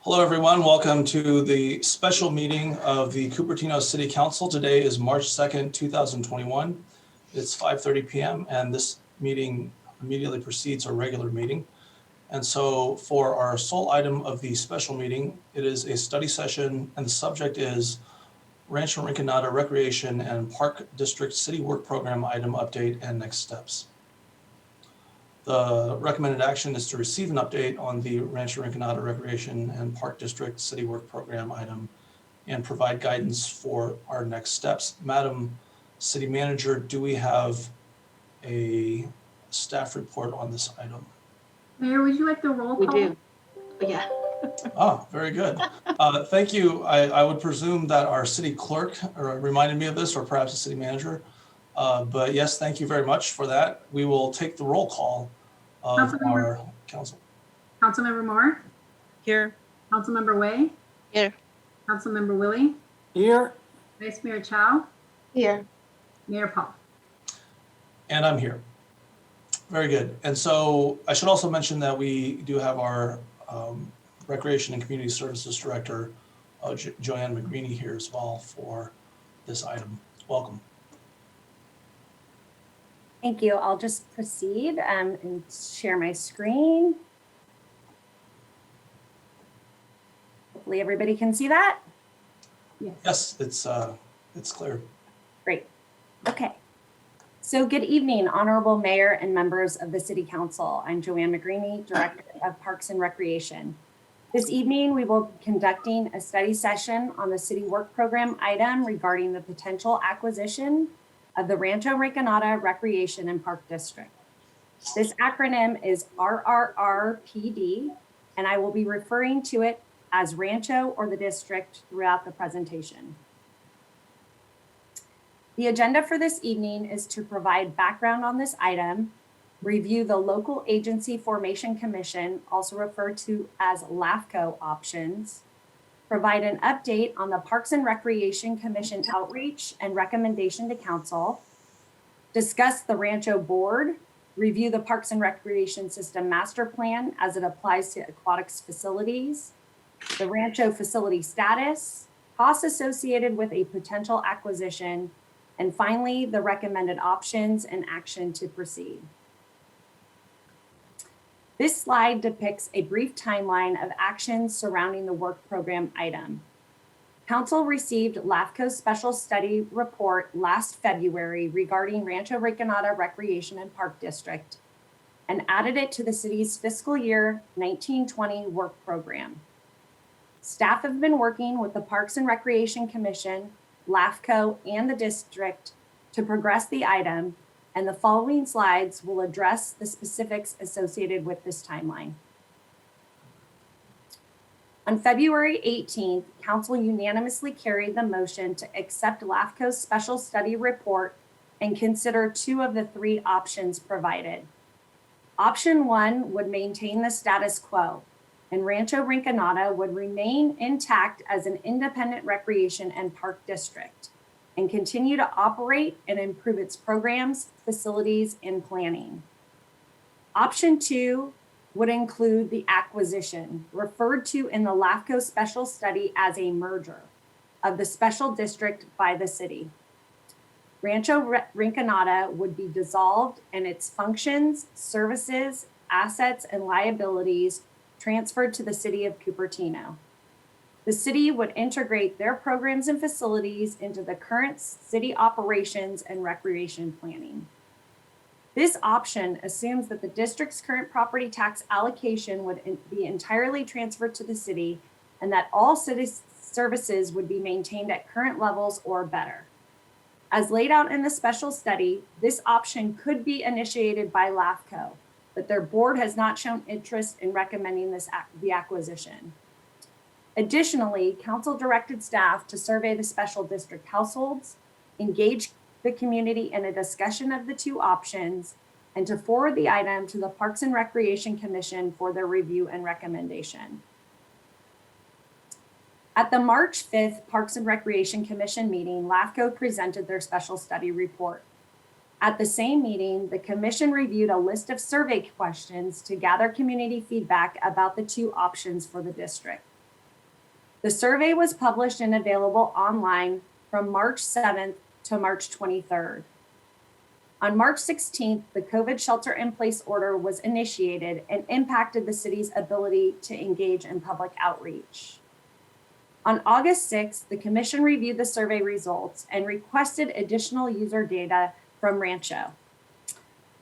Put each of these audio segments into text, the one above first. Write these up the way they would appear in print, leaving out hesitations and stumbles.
Hello, everyone. Welcome to the special meeting of the Cupertino City Council. Today is March 2nd, 2021. It's 5:30 p.m. and this meeting immediately precedes our regular meeting. And so for our sole item of the special meeting, it is a study session and the subject is Rancho Rinconada Recreation and Park District City Work Program item update and next steps. The recommended action is to receive an update on the Rancho Rinconada Recreation and Park District City Work Program item and provide guidance for our next steps. Madam City Manager, do we have a staff report on this item? Mayor, would you like the roll call? We do. Yeah. Oh, very good. Thank you. I would presume that our city clerk reminded me of this, or perhaps the city manager. But yes, thank you very much for that. We will take the roll call of our council. Councilmember Moore? Here. Councilmember Way? Here. Councilmember Willie? Here. Vice Mayor Chow? Here. Mayor Paul? And I'm here. Very good. And so I should also mention that we do have our Recreation and Community Services Director, Joanne McGreeny, here as well for this item. Welcome. Thank you. I'll just proceed and share my screen. Hopefully everybody can see that. Yes, it's clear. Great. Okay. So good evening, Honorable Mayor and members of the City Council. I'm Joanne McGreeny, Director of Parks and Recreation. This evening, we will be conducting a study session on the City Work Program item regarding the potential acquisition of the Rancho Rinconada Recreation and Park District. This acronym is RRRPD, and I will be referring to it as Rancho or the district throughout the presentation. The agenda for this evening is to provide background on this item, review the Local Agency Formation Commission, also referred to as LAFCO options, provide an update on the Parks and Recreation Commission outreach and recommendation to council, discuss the Rancho Board, review the Parks and Recreation System Master Plan as it applies to aquatics facilities, the Rancho facility status, costs associated with a potential acquisition, and finally, the recommended options and action to proceed. This slide depicts a brief timeline of actions surrounding the work program item. Council received LAFCO's special study report last February regarding Rancho Rinconada Recreation and Park District and added it to the city's fiscal year 1920 work program. Staff have been working with the Parks and Recreation Commission, LAFCO, and the district to progress the item, and the following slides will address the specifics associated with this timeline. On February 18th, Council unanimously carried the motion to accept LAFCO's special study report and consider two of the three options provided. Option one would maintain the status quo, and Rancho Rinconada would remain intact as an independent recreation and park district and continue to operate and improve its programs, facilities, and planning. Option two would include the acquisition, referred to in the LAFCO special study as a merger, of the special district by the city. Rancho Rinconada would be dissolved and its functions, services, assets, and liabilities transferred to the city of Cupertino. The city would integrate their programs and facilities into the current city operations and recreation planning. This option assumes that the district's current property tax allocation would be entirely transferred to the city and that all city services would be maintained at current levels or better. As laid out in the special study, this option could be initiated by LAFCO, but their board has not shown interest in recommending the acquisition. Additionally, council directed staff to survey the special district households, engage the community in a discussion of the two options, and to forward the item to the Parks and Recreation Commission for their review and recommendation. At the March 5th Parks and Recreation Commission meeting, LAFCO presented their special study report. At the same meeting, the commission reviewed a list of survey questions to gather community feedback about the two options for the district. The survey was published and available online from March 7th to March 23rd. On March 16th, the COVID shelter-in-place order was initiated and impacted the city's ability to engage in public outreach. On August 6th, the commission reviewed the survey results and requested additional user data from Rancho.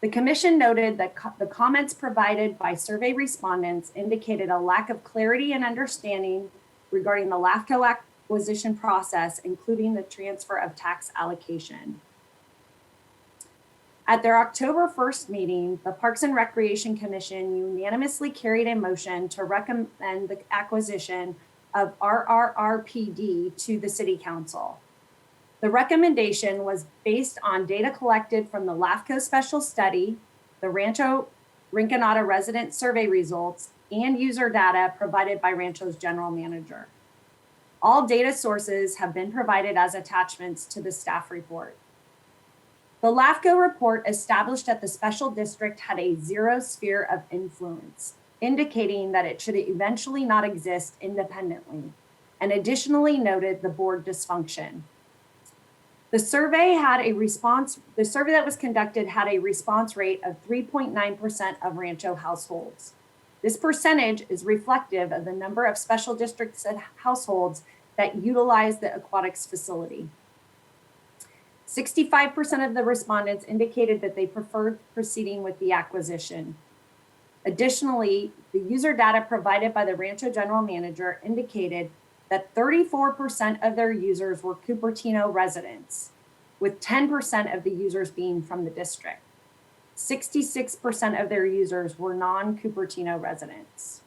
The commission noted that the comments provided by survey respondents indicated a lack of clarity and understanding regarding the LAFCO acquisition process, including the transfer of tax allocation. At their October 1st meeting, the Parks and Recreation Commission unanimously carried a motion to recommend the acquisition of RRRPD to the City Council. The recommendation was based on data collected from the LAFCO special study, the Rancho Rinconada resident survey results, and user data provided by Rancho's general manager. All data sources have been provided as attachments to the staff report. The LAFCO report established that the special district had a zero sphere of influence, indicating that it should eventually not exist independently, and additionally noted the board dysfunction. The survey that was conducted had a response rate of 3.9% of Rancho households. This percentage is reflective of the number of special districts and households that utilize the aquatics facility. 65% of the respondents indicated that they preferred proceeding with the acquisition. Additionally, the user data provided by the Rancho general manager indicated that 34% of their users were Cupertino residents, with 10% of the users being from the district. 66% of their users were non-Cupertino residents.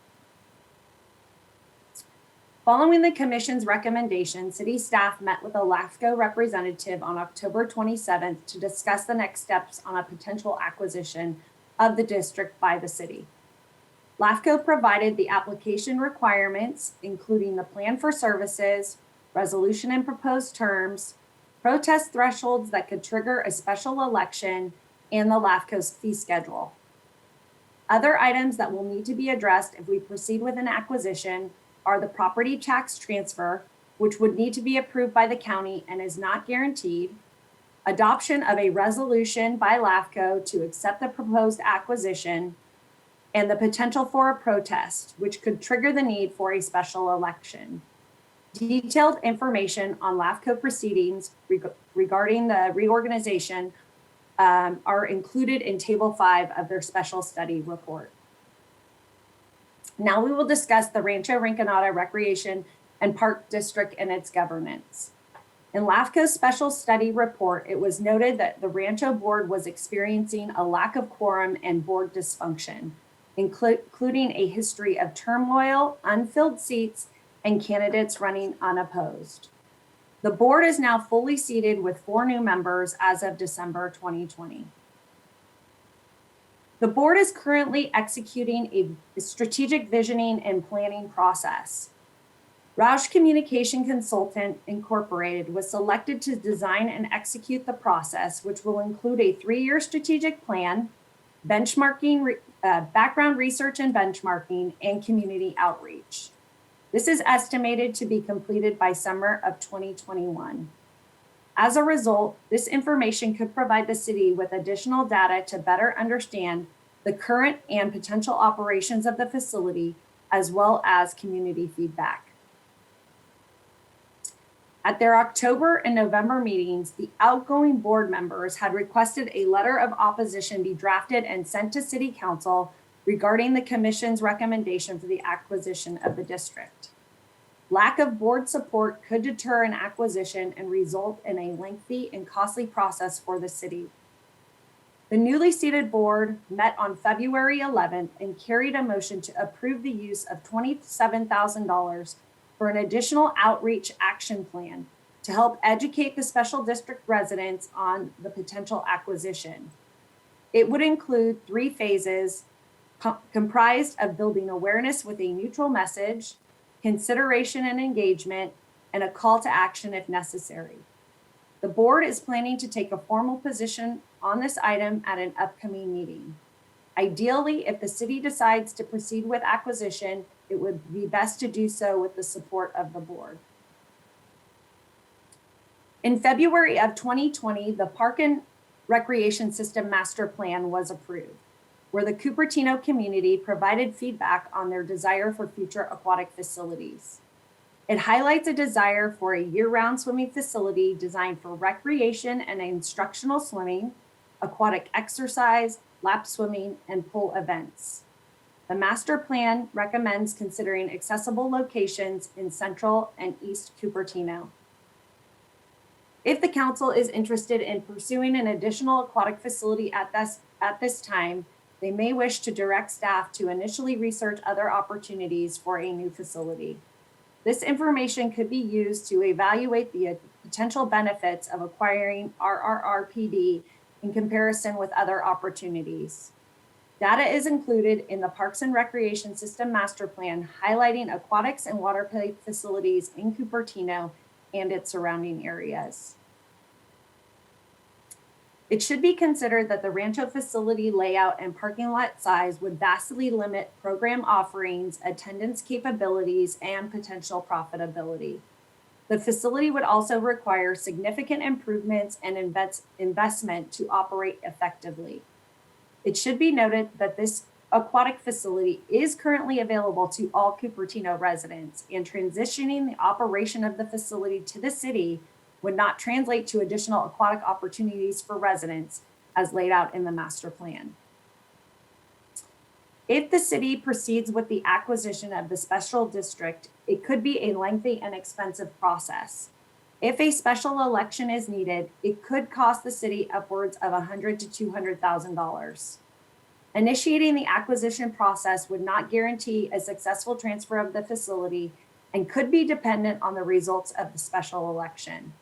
Following the commission's recommendation, city staff met with a LAFCO representative on October 27th to discuss the next steps on a potential acquisition of the district by the city. LAFCO provided the application requirements, including the plan for services, resolution and proposed terms, protest thresholds that could trigger a special election, and the LAFCO's fee schedule. Other items that will need to be addressed if we proceed with an acquisition are the property tax transfer, which would need to be approved by the county and is not guaranteed, adoption of a resolution by LAFCO to accept the proposed acquisition, and the potential for a protest, which could trigger the need for a special election. Detailed information on LAFCO proceedings regarding the reorganization are included in Table 5 of their special study report. Now we will discuss the Rancho Rinconada Recreation and Park District and its governance. In LAFCO's special study report, it was noted that the Rancho board was experiencing a lack of quorum and board dysfunction, including a history of turmoil, unfilled seats, and candidates running unopposed. The board is now fully seated with 4 new members as of December 2020. The board is currently executing a strategic visioning and planning process. Roush Communication Consultant Incorporated was selected to design and execute the process, which will include a 3-year strategic plan, benchmarking, background research and benchmarking, and community outreach. This is estimated to be completed by summer of 2021. As a result, this information could provide the city with additional data to better understand the current and potential operations of the facility, as well as community feedback. At their October and November meetings, the outgoing board members had requested a letter of opposition be drafted and sent to City Council regarding the commission's recommendation for the acquisition of the district. Lack of board support could deter an acquisition and result in a lengthy and costly process for the city. The newly seated board met on February 11th and carried a motion to approve the use of $27,000 for an additional outreach action plan to help educate the special district residents on the potential acquisition. It would include 3 phases comprised of building awareness with a neutral message, consideration and engagement, and a call to action if necessary. The board is planning to take a formal position on this item at an upcoming meeting. Ideally, if the city decides to proceed with acquisition, it would be best to do so with the support of the board. In February of 2020, the Park and Recreation System Master Plan was approved, where the Cupertino community provided feedback on their desire for future aquatic facilities. It highlights a desire for a year-round swimming facility designed for recreation and instructional swimming, aquatic exercise, lap swimming, and pool events. The master plan recommends considering accessible locations in Central and East Cupertino. If the council is interested in pursuing an additional aquatic facility at this time, they may wish to direct staff to initially research other opportunities for a new facility. This information could be used to evaluate the potential benefits of acquiring RRRPD in comparison with other opportunities. Data is included in the Parks and Recreation System Master Plan, highlighting aquatics and water play facilities in Cupertino and its surrounding areas. It should be considered that the Rancho facility layout and parking lot size would vastly limit program offerings, attendance capabilities, and potential profitability. The facility would also require significant improvements and investment to operate effectively. It should be noted that this aquatic facility is currently available to all Cupertino residents, and transitioning the operation of the facility to the city would not translate to additional aquatic opportunities for residents as laid out in the master plan. If the city proceeds with the acquisition of the special district, it could be a lengthy and expensive process. If a special election is needed, it could cost the city upwards of $100,000 to $200,000. Initiating the acquisition process would not guarantee a successful transfer of the facility and could be dependent on the results of the special election.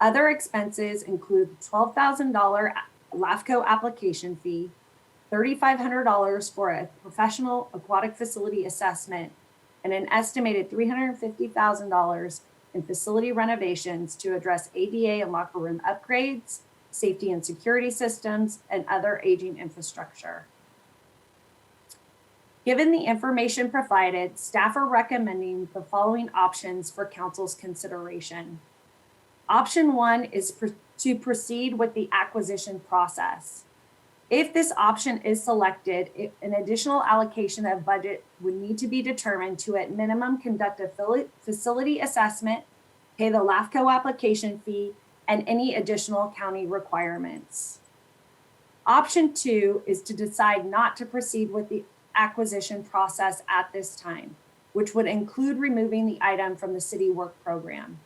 Other expenses include $12,000 LAFCO application fee, $3,500 for a professional aquatic facility assessment, and an estimated $350,000 in facility renovations to address ADA and locker room upgrades, safety and security systems, and other aging infrastructure. Given the information provided, staff are recommending the following options for council's consideration. Option 1 is to proceed with the acquisition process. If this option is selected, an additional allocation of budget would need to be determined to at minimum conduct a facility assessment, pay the LAFCO application fee, and any additional county requirements. Option 2 is to decide not to proceed with the acquisition process at this time, which would include removing the item from the city work program.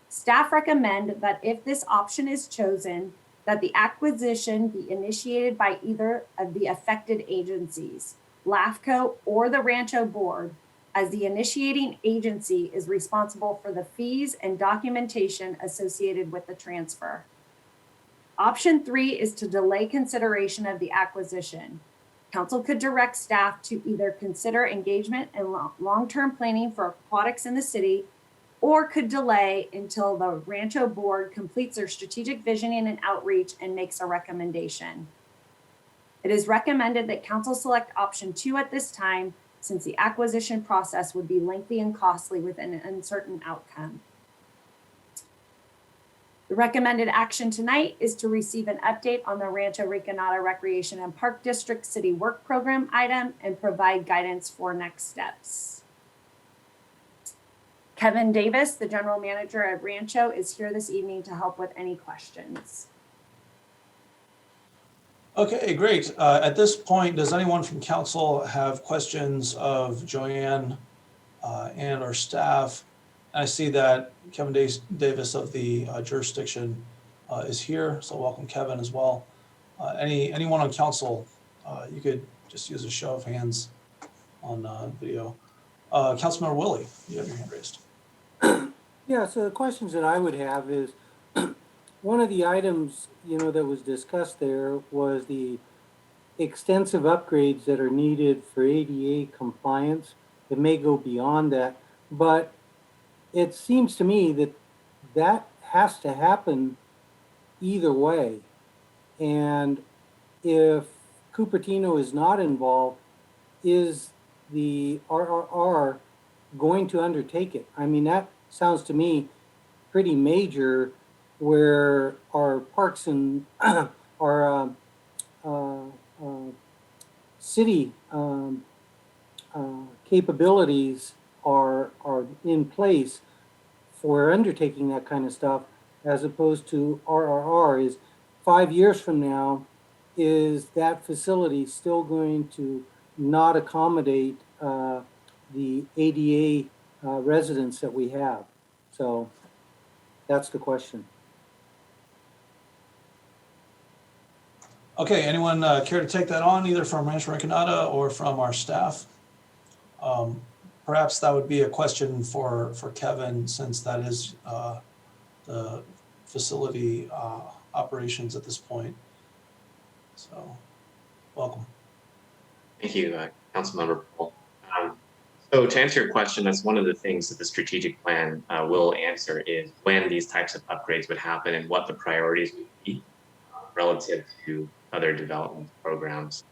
Staff recommend that if this option is chosen, that the acquisition be initiated by either of the affected agencies, LAFCO or the Rancho Board, as the initiating agency is responsible for the fees and documentation associated with the transfer. Option 3 is to delay consideration of the acquisition. Council could direct staff to either consider engagement and long-term planning for aquatics in the city, or could delay until the Rancho Board completes their strategic visioning and outreach and makes a recommendation. It is recommended that council select option 2 at this time, since the acquisition process would be lengthy and costly with an uncertain outcome. The recommended action tonight is to receive an update on the Rancho Recanata Recreation and Park District City Work Program item and provide guidance for next steps. Kevin Davis, the general manager at Rancho, is here this evening to help with any questions. Okay, great. At this point, does anyone from council have questions of Joanne and our staff? I see that Kevin Davis of the jurisdiction is here, so welcome Kevin as well. Anyone on council, you could just use a show of hands on video. Councilmember Willie, you have your hand raised. Yeah, so the questions that I would have is, one of the items, that was discussed there was the extensive upgrades that are needed for ADA compliance. It may go beyond that, but it seems to me that that has to happen either way. And if Cupertino is not involved, is the RRR going to undertake it? I mean, that sounds to me pretty major, where our parks and our city capabilities are in place for undertaking that kind of stuff, as opposed to RRR. Is 5 years from now, is that facility still going to not accommodate the ADA residents that we have? So that's the question. Okay, anyone care to take that on, either from Rancho Rinconada or from our staff? Perhaps that would be a question for Kevin, since that is the facility operations at this point. So, welcome. Thank you, Councilmember Paul. So to answer your question, that's one of the things that the strategic plan will answer, is when these types of upgrades would happen and what the priorities would be relative to other development programs.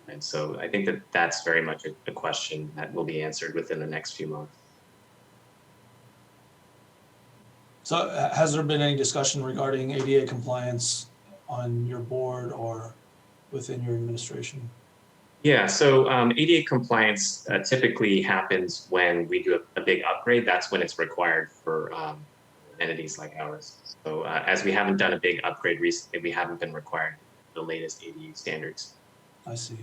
And so I think that that's very much a question that will be answered within the next few months. So has there been any discussion regarding ADA compliance on your board or within your administration? Yeah, so ADA compliance typically happens when we do a big upgrade. That's when it's required for entities like ours. So as we haven't done a big upgrade recently, we haven't been required the latest ADA standards. I see.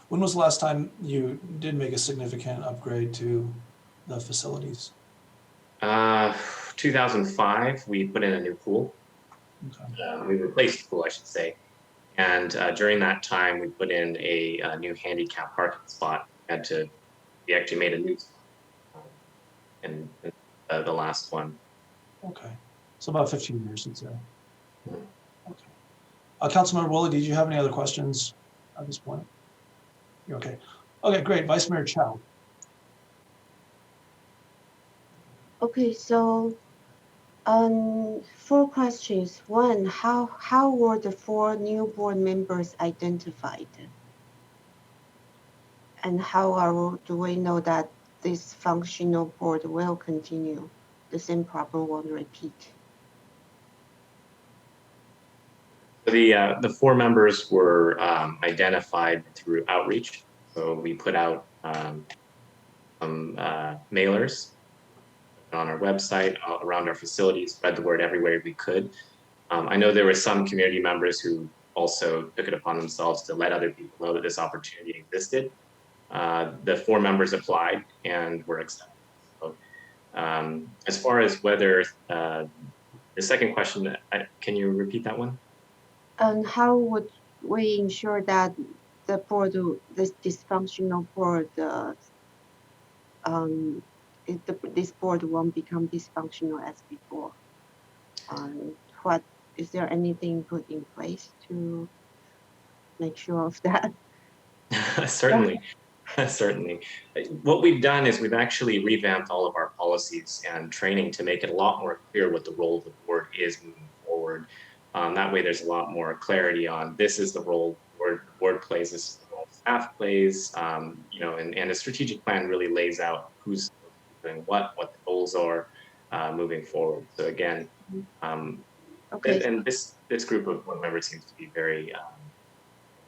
When was the last time you did make a significant upgrade to the facilities? 2005, we put in a new pool. Okay. We replaced the pool, I should say. And during that time, we put in a new handicap parking spot. We actually made a new spot in the last one. Okay. So about 15 years since then. Okay. Councilmember Woolley, did you have any other questions at this point? You're okay. Okay, great. Vice Mayor Chow. Okay, so 4 questions. One, how were the 4 new board members identified? And do we know that this functional board will continue? The same problem won't repeat. The 4 members were identified through outreach. So we put out some mailers on our website, around our facilities, spread the word everywhere we could. I know there were some community members who also took it upon themselves to let other people know that this opportunity existed. The 4 members applied and were accepted. So, as far as whether the second question, can you repeat that one? And how would we ensure that the board, this dysfunctional board, this board won't become dysfunctional as before? Is there anything put in place to make sure of that? Certainly. Certainly. What we've done is we've actually revamped all of our policies and training to make it a lot more clear what the role of the board is moving forward. That way there's a lot more clarity on this is the role the board plays, this is the role staff plays, you know, and the strategic plan really lays out who's doing what the goals are moving forward. So again, Okay. and this group of board members seems to be very,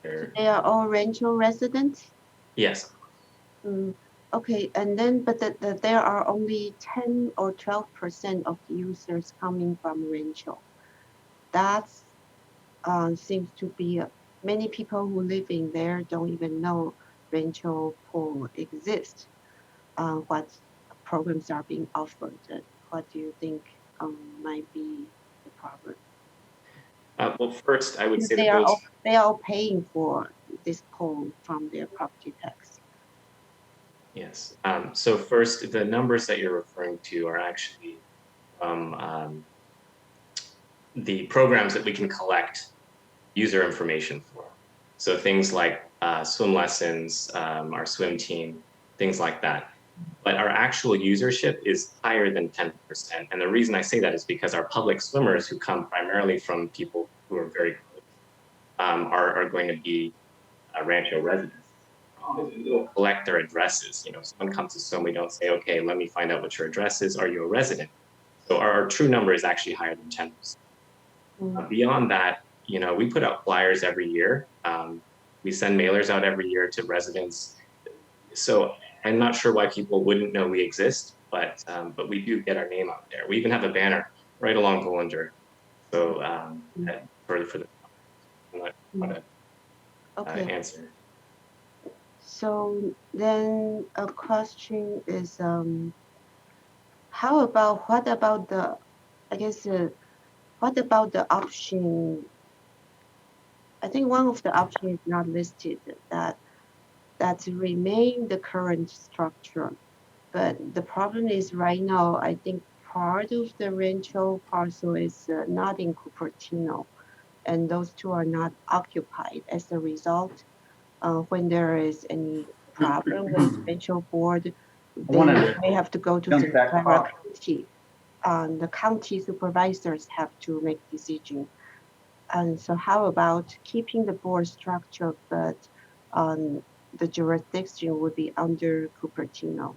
They are all Rancho residents? yes. Okay, and then, but there are only 10 or 12% of users coming from Rancho. That seems to be many people who live in there don't even know Rancho Pool exists. What programs are being offered? What do you think might be the problem? Well, first, I would say They that are all paying for this pool from their property tax. Yes. So first, the numbers that you're referring to are actually the programs that we can collect user information for. So things like swim lessons, our swim team, things like that. But our actual usership is higher than 10%. And the reason I say that is because our public swimmers, who come primarily from people who are very close, are going to be Rancho residents. collect their addresses. You know, if someone comes to someone, we don't say, okay, let me find out what your address is. Are you a resident? So our true number is actually higher than 10%. Beyond that, you know, we put out flyers every year. We send mailers out every year to residents. So I'm not sure why people wouldn't know we exist, but we do get our name out there. We even have a banner right along Bollinger. So for the what Okay. answer. So then a question is, what about the, I guess, what about the option? I think one of the options is not listed, that remain the current structure. But the problem is right now, I think part of the rental parcel is not in Cupertino, and those two are not occupied. As a result, when there is any problem with rental board, they may have to go to the county. The county supervisors have to make decision. And so how about keeping the board structure, but the jurisdiction would be under Cupertino?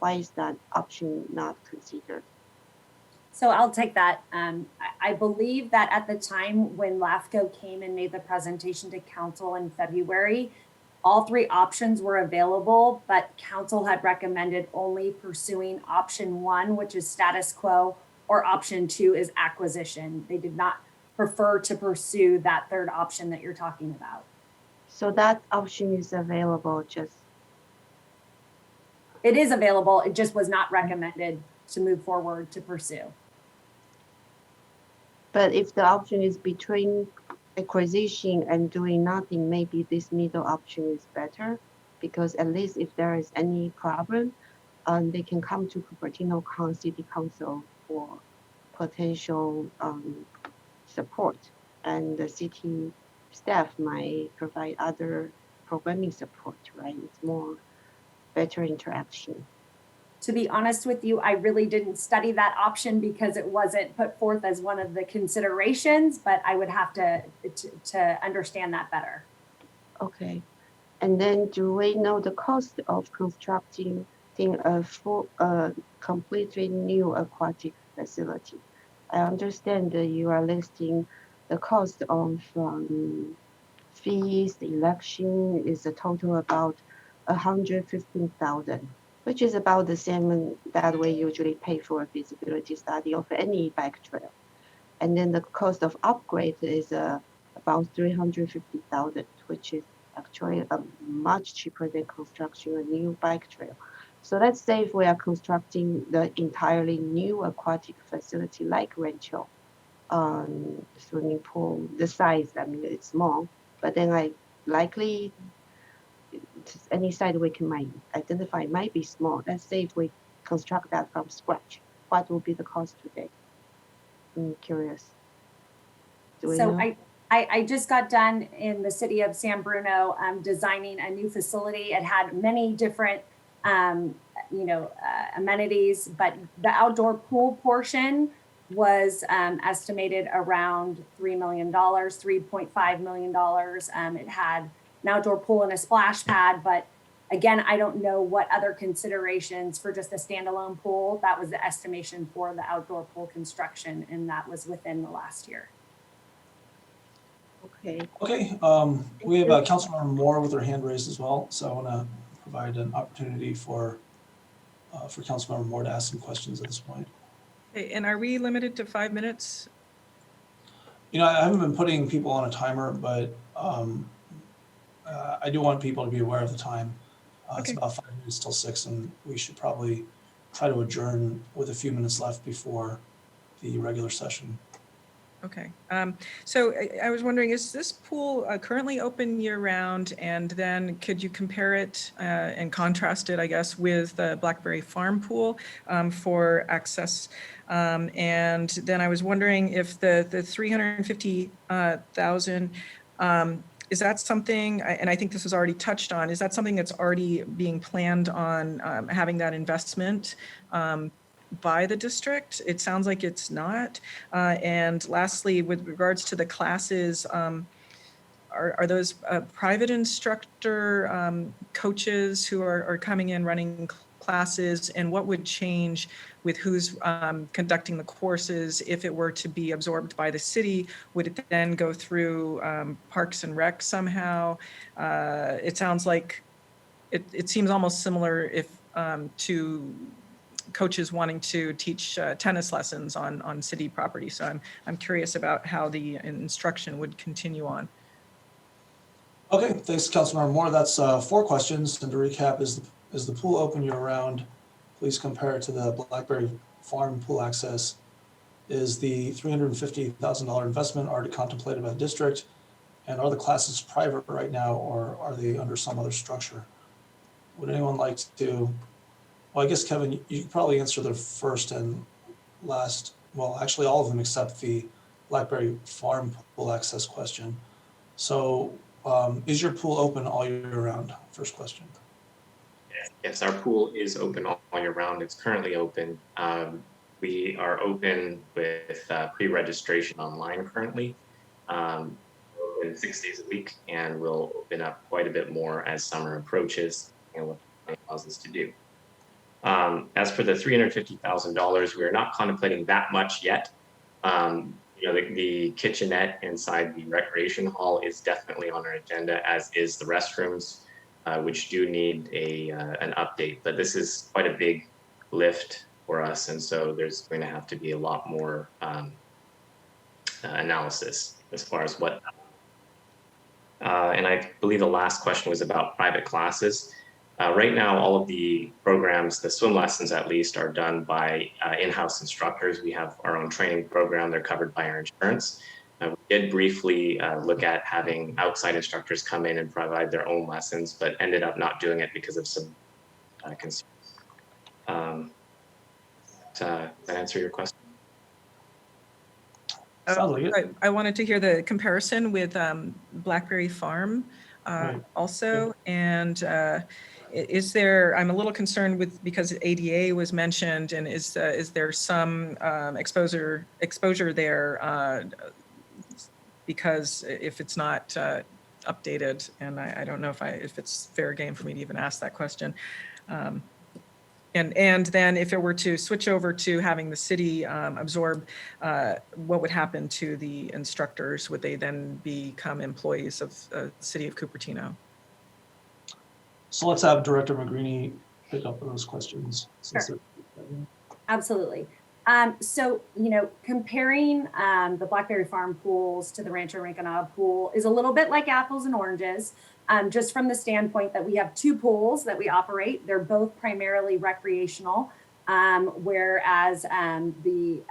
Why is that option not considered? So I'll take that. I believe that at the time when LAFCO came and made the presentation to council in February, all three options were available, but council had recommended only pursuing option one, which is status quo, or option two is acquisition. They did not prefer to pursue that third option that you're talking about. So that option is available, just It is available. It just was not recommended to move forward to pursue. but if the option is between acquisition and doing nothing, maybe this middle option is better, because at least if there is any problem, they can come to Cupertino City Council for potential support, and the city staff might provide other programming support, right? It's more better interaction. To be honest with you, I really didn't study that option because it wasn't put forth as one of the considerations, but I would have to understand that better. Okay. And then do we know the cost of constructing a full, completely new aquatic facility? I understand that you are listing the cost of fees, the election is a total about 115,000, which is about the same that we usually pay for a feasibility study of any bike trail. And then the cost of upgrade is about 350,000, which is actually much cheaper than constructing a new bike trail. So let's say if we are constructing the entirely new aquatic facility like Rancho, swimming pool, the size, I mean, it's small, but then likely any site we can might identify might be small. Let's say if we construct that from scratch, what will be the cost today? I'm curious. Do we So know? I just got done in the city of San Bruno designing a new facility. It had many different amenities, but the outdoor pool portion was estimated around $3 million, $3.5 million. It had an outdoor pool and a splash pad, but again, I don't know what other considerations for just a standalone pool. That was the estimation for the outdoor pool construction, and that was within the last year. Okay. Okay, we have Councilmember Moore with her hand raised as well, so I want to provide an opportunity for Councilmember Moore to ask some questions at this point. Okay, and are we limited to 5 minutes? You know, I haven't been putting people on a timer, but I do want people to be aware of the time. It's Okay. about 5 minutes till 6, and we should probably try to adjourn with a few minutes left before the regular session. Okay, so I was wondering, is this pool currently open year-round? And then could you compare it and contrast it, I guess, with the Blackberry Farm pool for access? And then I was wondering if the 350,000, is that something, and I think this was already touched on, is that something that's already being planned on having that investment by the district? It sounds like it's not. And lastly, with regards to the classes, are those private instructor coaches who are coming in running classes, and what would change with who's conducting the courses if it were to be absorbed by the city? Would it then go through Parks and Rec somehow? It sounds like it seems almost similar if to coaches wanting to teach tennis lessons on city property. So I'm curious about how the instruction would continue on. Okay, thanks, Councilmember Moore. That's 4 questions. And to recap, is the pool open year round? Please compare it to the Blackberry Farm pool access. Is the $350,000 investment already contemplated by the district? And are the classes private right now, or are they under some other structure? Would anyone like to, well, I guess Kevin, you could probably answer the first and last, well, actually all of them except the Blackberry Farm pool access question. So is your pool open all year round? First question. Yes, our pool is open all year round. It's currently open. We are open with pre-registration online currently, open 6 days a week, and we'll open up quite a bit more as summer approaches and what it allows us to do. As for the $350,000, we are not contemplating that much yet. The kitchenette inside the recreation hall is definitely on our agenda, as is the restrooms, which do need an update. But this is quite a big lift for us, and so there's going to have to be a lot more analysis as far as what. And I believe the last question was about private classes. Right now, all of the programs, the swim lessons at least, are done by in-house instructors. We have our own training program. They're covered by our insurance. We did briefly look at having outside instructors come in and provide their own lessons, but ended up not doing it because of some concerns. Does that answer your question? Sounds like it. I wanted to hear the comparison with Blackberry Farm Right. also. And is there, I'm a little concerned with, because ADA was mentioned, and is there some exposure there? Because if it's not updated, and I don't know if it's fair game for me to even ask that question. And then if it were to switch over to having the city absorb, what would happen to the instructors? Would they then become employees of the city of Cupertino? So let's have Director McGreeny pick up on those questions. Sure. Absolutely. So, comparing the Blackberry Farm pools to the Rancho Rinconada pool is a little bit like apples and oranges, just from the standpoint that we have 2 pools that we operate. They're both primarily recreational, whereas the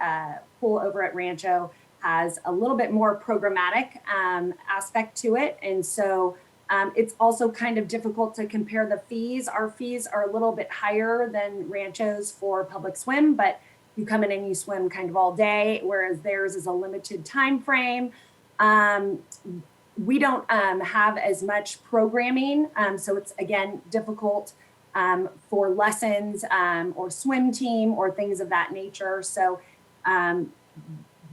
pool over at Rancho has a little bit more programmatic aspect to it. And so it's also kind of difficult to compare the fees. Our fees are a little bit higher than Rancho's for public swim, but you come in and you swim kind of all day, whereas theirs is a limited time frame. We don't have as much programming, so it's, again, difficult for lessons or swim team or things of that nature. So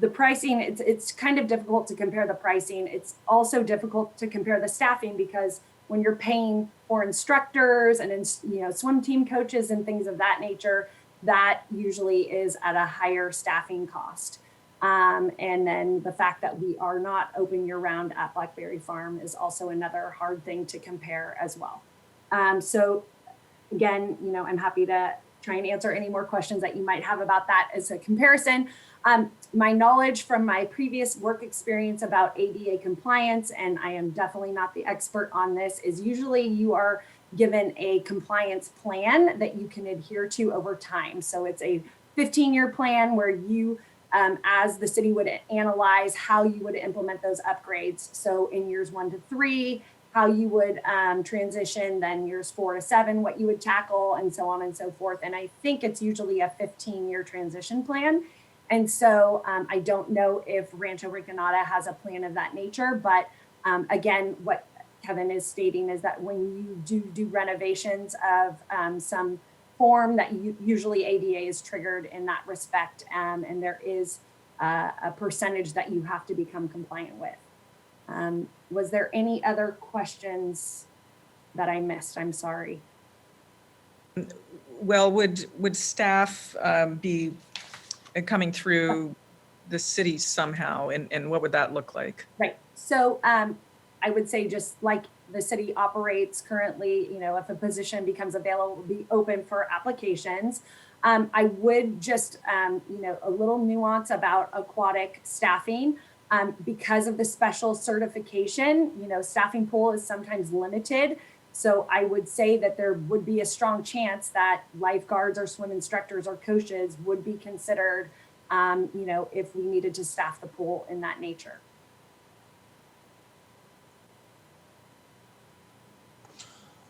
the pricing, it's kind of difficult to compare the pricing. It's also difficult to compare the staffing, because when you're paying for instructors and swim team coaches and things of that nature, that usually is at a higher staffing cost. And then the fact that we are not open year round at Blackberry Farm is also another hard thing to compare as well. So again, I'm happy to try and answer any more questions that you might have about that as a comparison. My knowledge from my previous work experience about ADA compliance, and I am definitely not the expert on this, is usually you are given a compliance plan that you can adhere to over time. So it's a 15-year plan where you, as the city, would analyze how you would implement those upgrades. So in years 1 to 3, how you would transition, then years 4 to 7, what you would tackle, and so on and so forth. And I think it's usually a 15-year transition plan. And so I don't know if Rancho Rinconada has a plan of that nature, but again, what Kevin is stating is that when you do renovations of some form, that usually ADA is triggered in that respect, and there is a percentage that you have to become compliant with. Was there any other questions that I missed? I'm sorry. Well, would staff be coming through the city somehow, and what would that look like? Right. So I would say just like the city operates currently, you know, if a position becomes available, it will be open for applications. I would just, you know, a little nuance about aquatic staffing. Because of the special certification, you know, staffing pool is sometimes limited. So I would say that there would be a strong chance that lifeguards or swim instructors or coaches would be considered, you know, if we needed to staff the pool in that nature.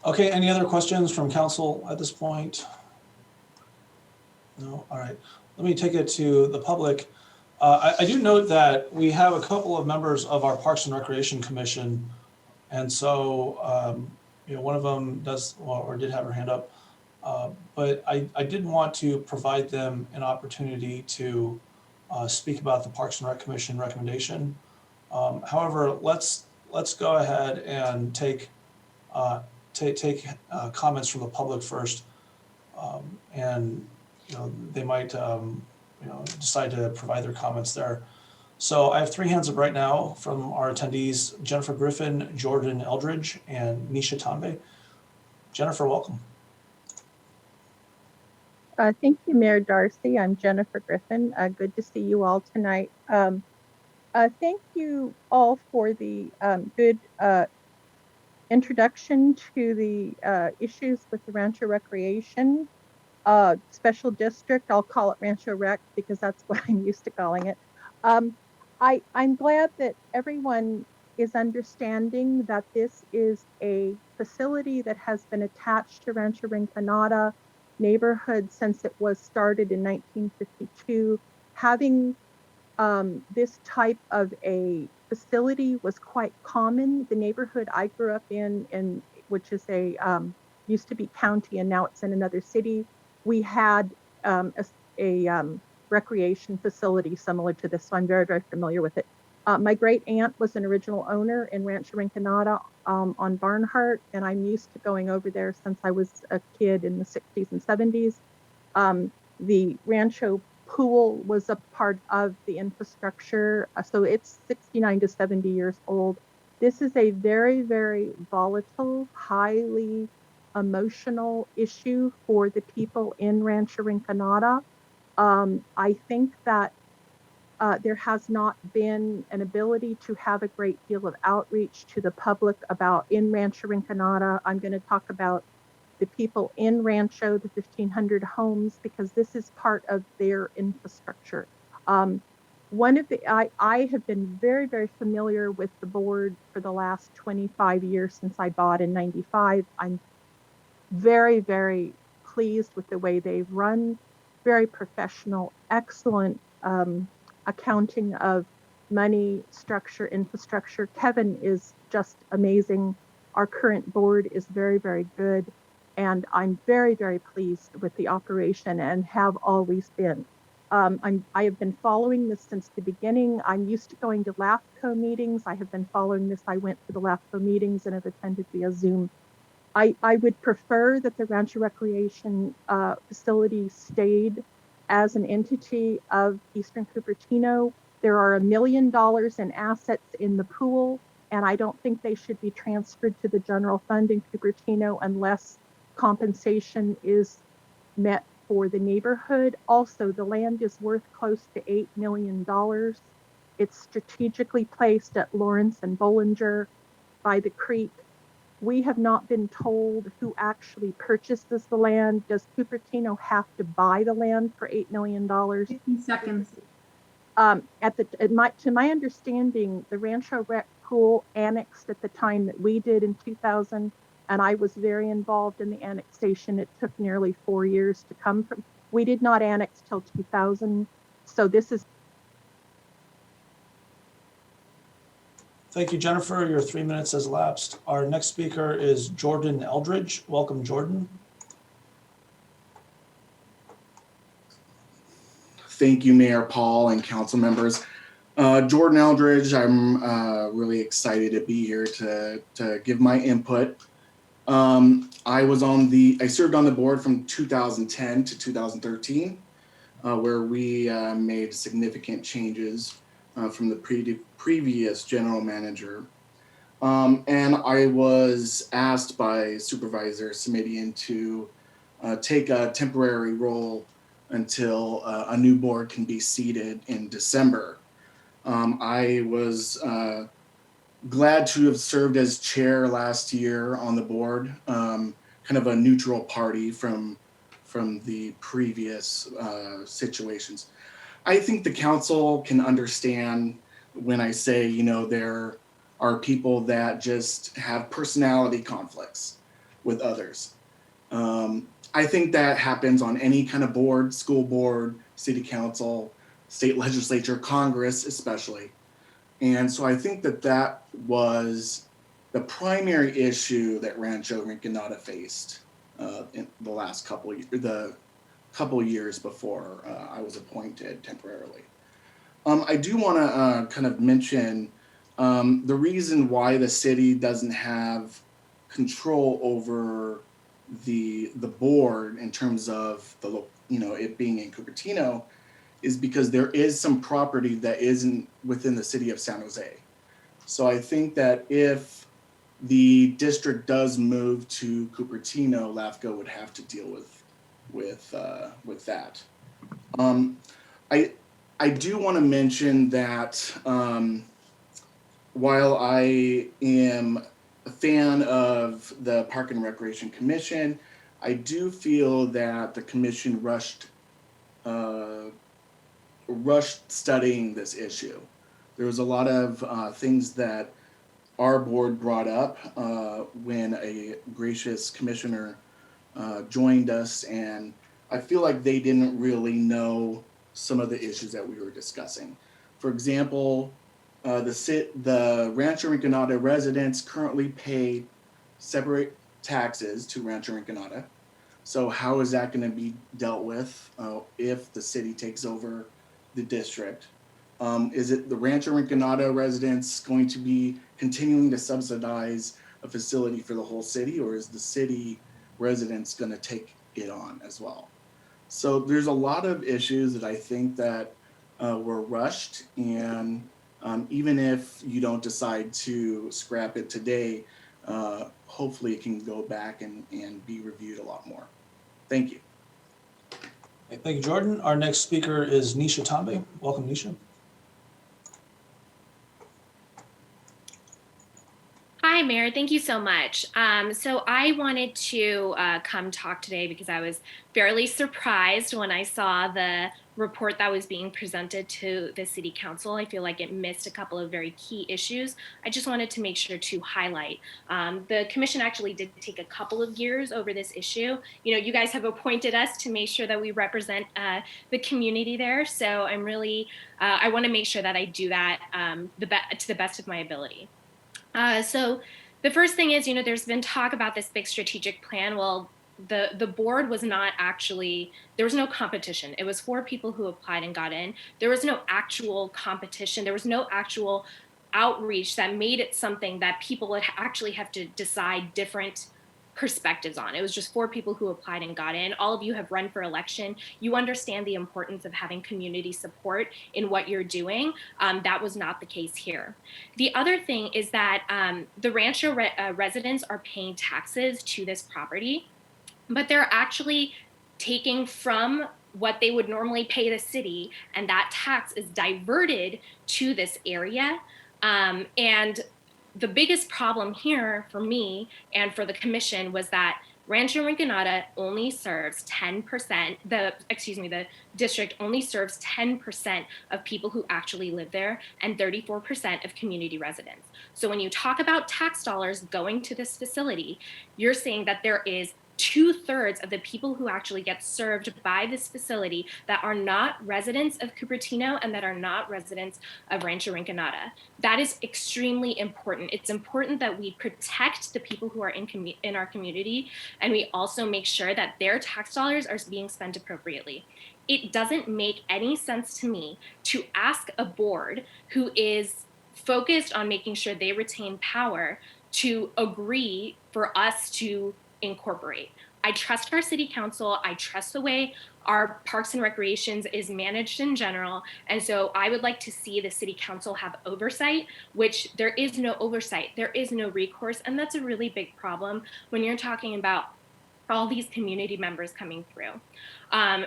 Okay, any other questions from council at this point? No, all right. Let me take it to the public. I do note that we have a couple of members of our Parks and Recreation Commission. And so, you know, one of them does, or did have her hand up. But I did want to provide them an opportunity to speak about the Parks and Rec Commission recommendation. However, let's go ahead and take comments from the public first, and you know they might you know decide to provide their comments there. So I have 3 hands up right now from our attendees: Jennifer Griffin, Jordan Eldridge, and Nisha Tambe. Jennifer, welcome. Thank you, Mayor Darcy. I'm Jennifer Griffin. Good to see you all tonight. Thank you all for the good introduction to the issues with the Rancho Recreation Special District. I'll call it Rancho Rec because that's what I'm used to calling it. I'm glad that everyone is understanding that this is a facility that has been attached to Rancho Rinconada neighborhood since it was started in 1952. Having this type of a facility was quite common. The neighborhood I grew up in which is a used to be county and now it's in another city, we had a recreation facility similar to this, so I'm very, very familiar with it. My great aunt was an original owner in Rancho Rinconada on Barnhart, and I'm used to going over there since I was a kid in the 60s and 70s. The Rancho pool was a part of the infrastructure, so it's 69 to 70 years old. This is a very, very volatile, highly emotional issue for the people in Rancho Rinconada. I think that there has not been an ability to have a great deal of outreach to the public about in Rancho Rinconada. I'm going to talk about the people in Rancho, the 1,500 homes, because this is part of their infrastructure. I have been very, very familiar with the board for the last 25 years since I bought in 95. I'm very, very pleased with the way they've run, very professional, excellent accounting of money, structure, infrastructure. Kevin is just amazing. Our current board is very, very good. And I'm very, very pleased with the operation and have always been. I have been following this since the beginning. I'm used to going to LAFCO meetings. I have been following this. I went to the LAFCO meetings and have attended via Zoom. I would prefer that the Rancho Recreation facility stayed as an entity of Eastern Cupertino. There are $1 million in assets in the pool, and I don't think they should be transferred to the general fund in Cupertino unless compensation is met for the neighborhood. Also, the land is worth close to $8 million. It's strategically placed at Lawrence and Bollinger by the creek. We have not been told who actually purchases the land. Does Cupertino have to buy the land for $8 million? 15 seconds. To my understanding, the Rancho Rec pool annexed at the time that we did in 2000, and I was very involved in the annexation. It took nearly 4 years to come from. We did not annex till 2000, so this is. Thank you, Jennifer. Your 3 minutes has elapsed. Our next speaker is Jordan Eldridge. Welcome, Jordan. Thank you, Mayor Paul and council members. Jordan Eldridge, I'm really excited to be here to give my input. I served on the board from 2010 to 2013, where we made significant changes from the previous general manager. And I was asked by Supervisor Simidian to take a temporary role until a new board can be seated in December. I was glad to have served as chair last year on the board, kind of a neutral party from the previous situations. I think the council can understand when I say, you know, there are people that just have personality conflicts with others. I think that happens on any kind of board, school board, city council, state legislature, Congress, especially. And so I think that that was the primary issue that Rancho Rinconada faced in the last couple years before I was appointed temporarily. I do want to kind of mention the reason why the city doesn't have control over the board in terms of it being in Cupertino is because there is some property that isn't within the city of San Jose. So I think that if the district does move to Cupertino, LAFCO would have to deal with that. I do want to mention that while I am a fan of the Park and Recreation Commission, I do feel that the commission rushed studying this issue. There was a lot of things that our board brought up when a gracious commissioner joined us, and I feel like they didn't really know some of the issues that we were discussing. For example, the Rancho Rinconada residents currently pay separate taxes to Rancho Rinconada. So how is that going to be dealt with if the city takes over the district? Is it the Rancho Rinconada residents going to be continuing to subsidize a facility for the whole city, or is the city residents going to take it on as well? So there's a lot of issues that I think that were rushed, and even if you don't decide to scrap it today, hopefully it can go back and be reviewed a lot more. Thank you. Thank you, Jordan. Our next speaker is Nisha Tambe. Welcome, Nisha. Hi, Mayor. Thank you so much. So I wanted to come talk today because I was fairly surprised when I saw the report that was being presented to the City Council. I feel like it missed a couple of very key issues. I just wanted to make sure to highlight. The Commission actually did take a couple of years over this issue. You know, you guys have appointed us to make sure that we represent the community there. So I'm really, I want to make sure that I do that to the best of my ability. So the first thing is, you know, there's been talk about this big strategic plan. Well, the board was not actually, there was no competition. It was 4 people who applied and got in. There was no actual competition. There was no actual outreach that made it something that people would actually have to decide different perspectives on. It was just 4 people who applied and got in. All of you have run for election. You understand the importance of having community support in what you're doing. That was not the case here. The other thing is that the Rancho residents are paying taxes to this property, but they're actually taking from what they would normally pay the city, and that tax is diverted to this area. And the biggest problem here for me and for the commission was that Rancho Rinconada only serves 10%, the district only serves 10% of people who actually live there and 34% of community residents. So when you talk about tax dollars going to this facility, you're saying that there is 2/3 of the people who actually get served by this facility that are not residents of Cupertino and that are not residents of Rancho Rinconada. That is extremely important. It's important that we protect the people who are in our community, and we also make sure that their tax dollars are being spent appropriately. It doesn't make any sense to me to ask a board who is focused on making sure they retain power to agree for us to incorporate. I trust our city council. I trust the way our parks and recreations is managed in general. And so I would like to see the city council have oversight, which there is no oversight. There is no recourse. And that's a really big problem when you're talking about all these community members coming through.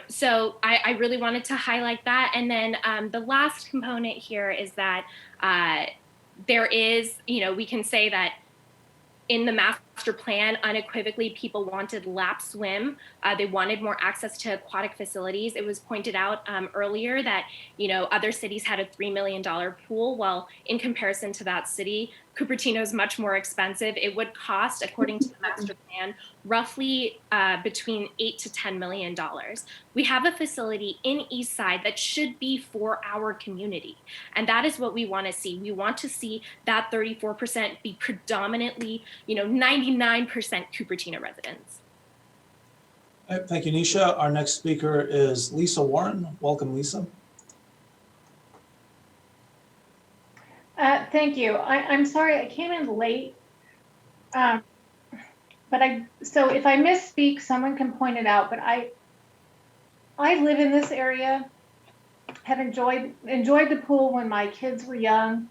So I really wanted to highlight that. And then the last component here is that there is, we can say that in the master plan, unequivocally, people wanted lap swim. They wanted more access to aquatic facilities. It was pointed out earlier that, other cities had a $3 million pool. Well, in comparison to that city, Cupertino is much more expensive. It would cost, according to the master plan, roughly between $8 to $10 million. We have a facility in Eastside that should be for our community. And that is what we want to see. We want to see that 34% be predominantly, 99% Cupertino residents. Thank you, Nisha. Our next speaker is Lisa Warren. Welcome, Lisa. Thank you. I'm sorry I came in late, so if I misspeak, someone can point it out. But I live in this area, have enjoyed the pool when my kids were young.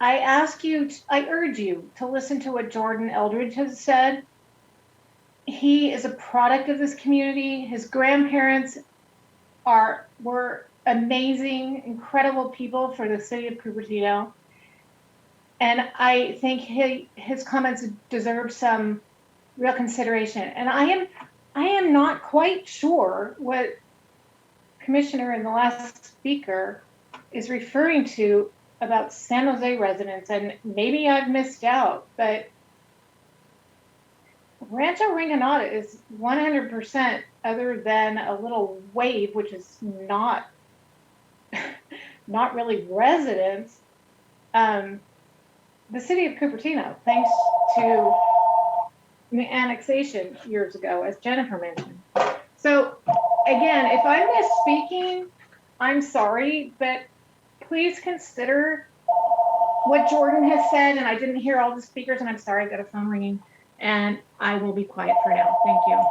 I urge you to listen to what Jordan Eldridge has said. He is a product of this community. His grandparents were amazing, incredible people for the city of Cupertino. And I think his comments deserve some real consideration. And I am not quite sure what Commissioner and the last speaker is referring to about San Jose residents, and maybe I've missed out, but Rancho Rinconada is 100% other than a little wave, which is not really residents. The city of Cupertino, thanks to the annexation years ago, as Jennifer mentioned. So again, if I'm misspeaking, I'm sorry, but please consider what Jordan has said. And I didn't hear all the speakers, and I'm sorry, I've got a phone ringing, and I will be quiet for now. Thank you.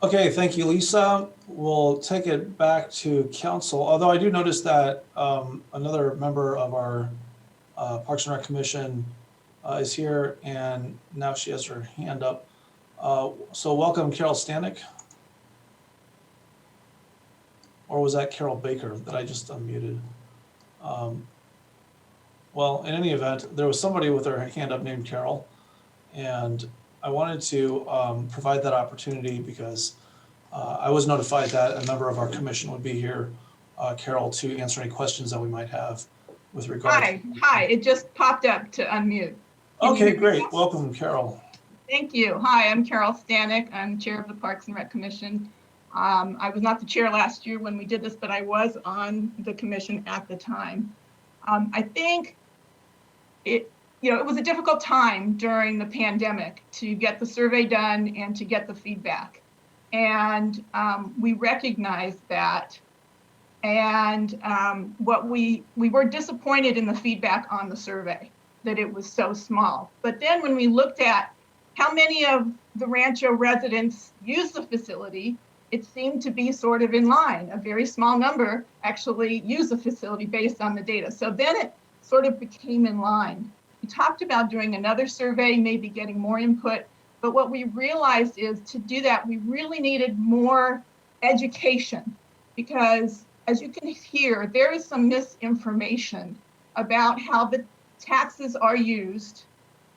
Okay, thank you, Lisa. We'll take it back to council, although I do notice that another member of our Parks and Rec Commission is here, and now she has her hand up. So welcome, Carol Stanek. Or was that Carol Baker that I just unmuted? Well, in any event, there was somebody with their hand up named Carol, and I wanted to provide that opportunity because I was notified that a member of our commission would be here, Carol, to answer any questions that we might have with regard. Hi, it just popped up to unmute. Okay, great. Welcome, Carol. Thank you. Hi, I'm Carol Stanek. I'm chair of the Parks and Rec Commission. I was not the chair last year when we did this, but I was on the commission at the time. I think it was a difficult time during the pandemic to get the survey done and to get the feedback. And we recognized that. And what we were disappointed in the feedback on the survey, that it was so small. But then when we looked at how many of the Rancho residents use the facility, it seemed to be sort of in line. A very small number actually use the facility based on the data. So then it sort of became in line. We talked about doing another survey, maybe getting more input. But what we realized is to do that, we really needed more education, because as you can hear, there is some misinformation about how the taxes are used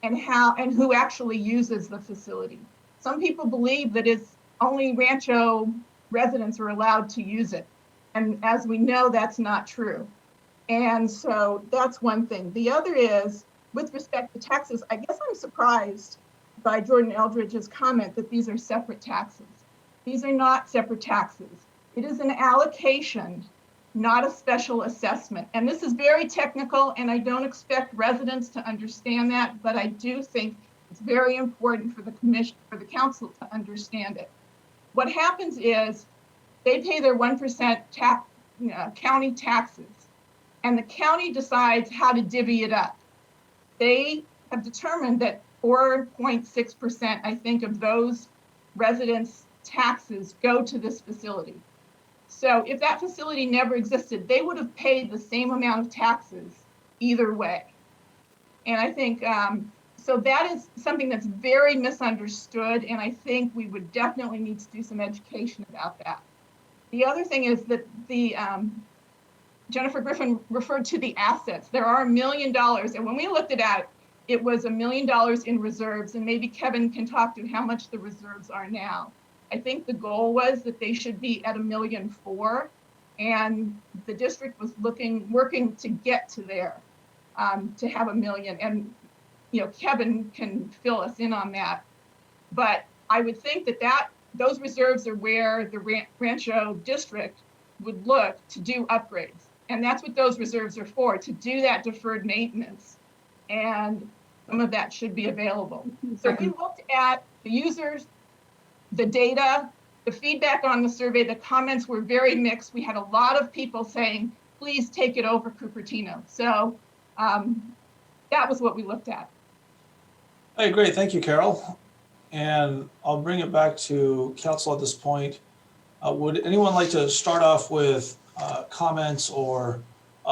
and who actually uses the facility. Some people believe that it's only Rancho residents are allowed to use it. And as we know, that's not true. And so that's one thing. The other is, with respect to taxes, I guess I'm surprised by Jordan Eldridge's comment that these are separate taxes. These are not separate taxes. It is an allocation, not a special assessment. And this is very technical, and I don't expect residents to understand that, but I do think it's very important for the commission, for the council to understand it. What happens is they pay their 1% county taxes, and the county decides how to divvy it up. They have determined that 4.6%, I think, of those residents' taxes go to this facility. So if that facility never existed, they would have paid the same amount of taxes either way. And I think, so that is something that's very misunderstood, and I think we would definitely need to do some education about that. The other thing is that the Jennifer Griffin referred to the assets. There are $1 million, and when we looked it out, it was $1 million in reserves, and maybe Kevin can talk to how much the reserves are now. I think the goal was that they should be at $1.4 million, and the district was working to get to there, to have $1 million. And Kevin can fill us in on that. But I would think that those reserves are where the Rancho district would look to do upgrades. And that's what those reserves are for, to do that deferred maintenance. And some of that should be available. So we looked at the users, the data, the feedback on the survey. The comments were very mixed. We had a lot of people saying, please take it over Cupertino. So that was what we looked at. Hey, great. Thank you, Carol. And I'll bring it back to council at this point. Would anyone like to start off with comments or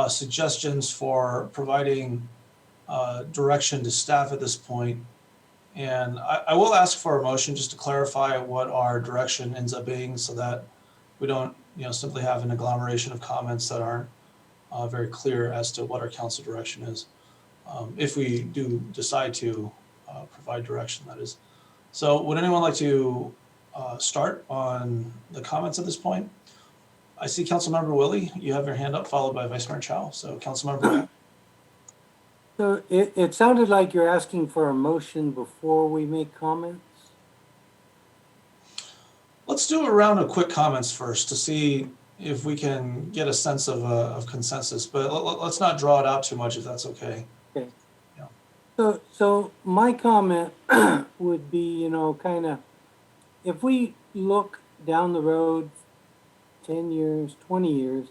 suggestions for providing direction to staff at this point? And I will ask for a motion just to clarify what our direction ends up being, so that we don't simply have an agglomeration of comments that aren't very clear as to what our council direction is, if we do decide to provide direction, that is. So would anyone like to start on the comments at this point? I see Councilmember Willie, you have your hand up, followed by Vice Mayor Chow. So Councilmember Willie. So it sounded like you're asking for a motion before we make comments. Let's do a round of quick comments first to see if we can get a sense of consensus, but let's not draw it out too much if that's okay. Okay. Yeah. So my comment would be, kind of, if we look down the road 10 years, 20 years,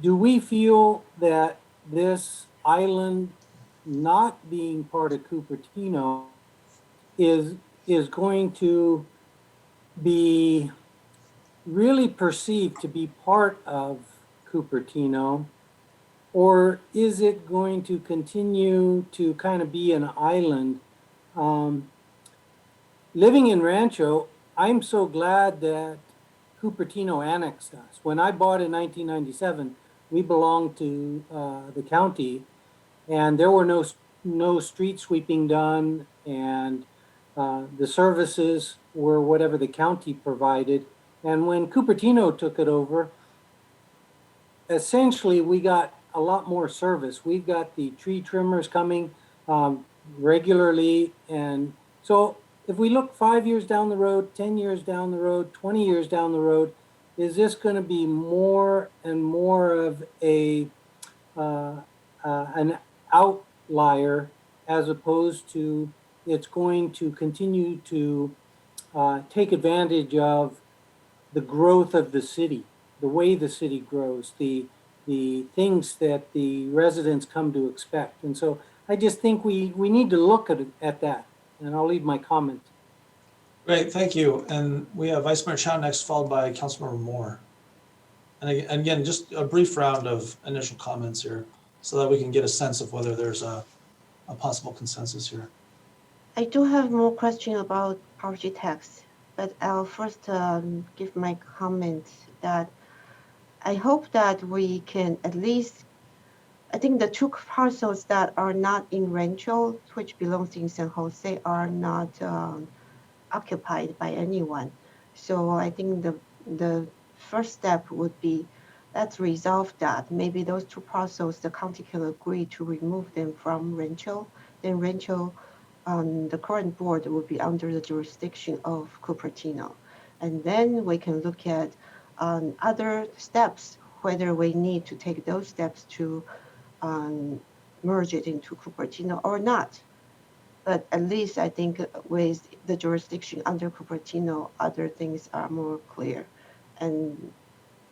do we feel that this island not being part of Cupertino is going to be really perceived to be part of Cupertino, or is it going to continue to kind of be an island? Living in Rancho, I'm so glad that Cupertino annexed us. When I bought in 1997, we belonged to the county, and there were no street sweeping done, and the services were whatever the county provided. And when Cupertino took it over, essentially we got a lot more service. We've got the tree trimmers coming regularly. And so if we look 5 years down the road, 10 years down the road, 20 years down the road, is this going to be more and more of an outlier, as opposed to it's going to continue to take advantage of the growth of the city, the way the city grows, the things that the residents come to expect? And so I just think we need to look at that, and I'll leave my comment. Great, thank you. And we have Vice Mayor Chow next, followed by Councilmember Moore. And again, just a brief round of initial comments here, so that we can get a sense of whether there's a possible consensus here. I do have more questions about property tax, but I'll first give my comment that I hope that we can at least, I think the two parcels that are not in Rancho, which belongs in San Jose, are not occupied by anyone. So I think the first step would be, let's resolve that. Maybe those two parcels, the county can agree to remove them from Rancho. Then Rancho the current board will be under the jurisdiction of Cupertino. And then we can look at other steps, whether we need to take those steps to merge it into Cupertino or not. But at least I think with the jurisdiction under Cupertino, other things are more clear. And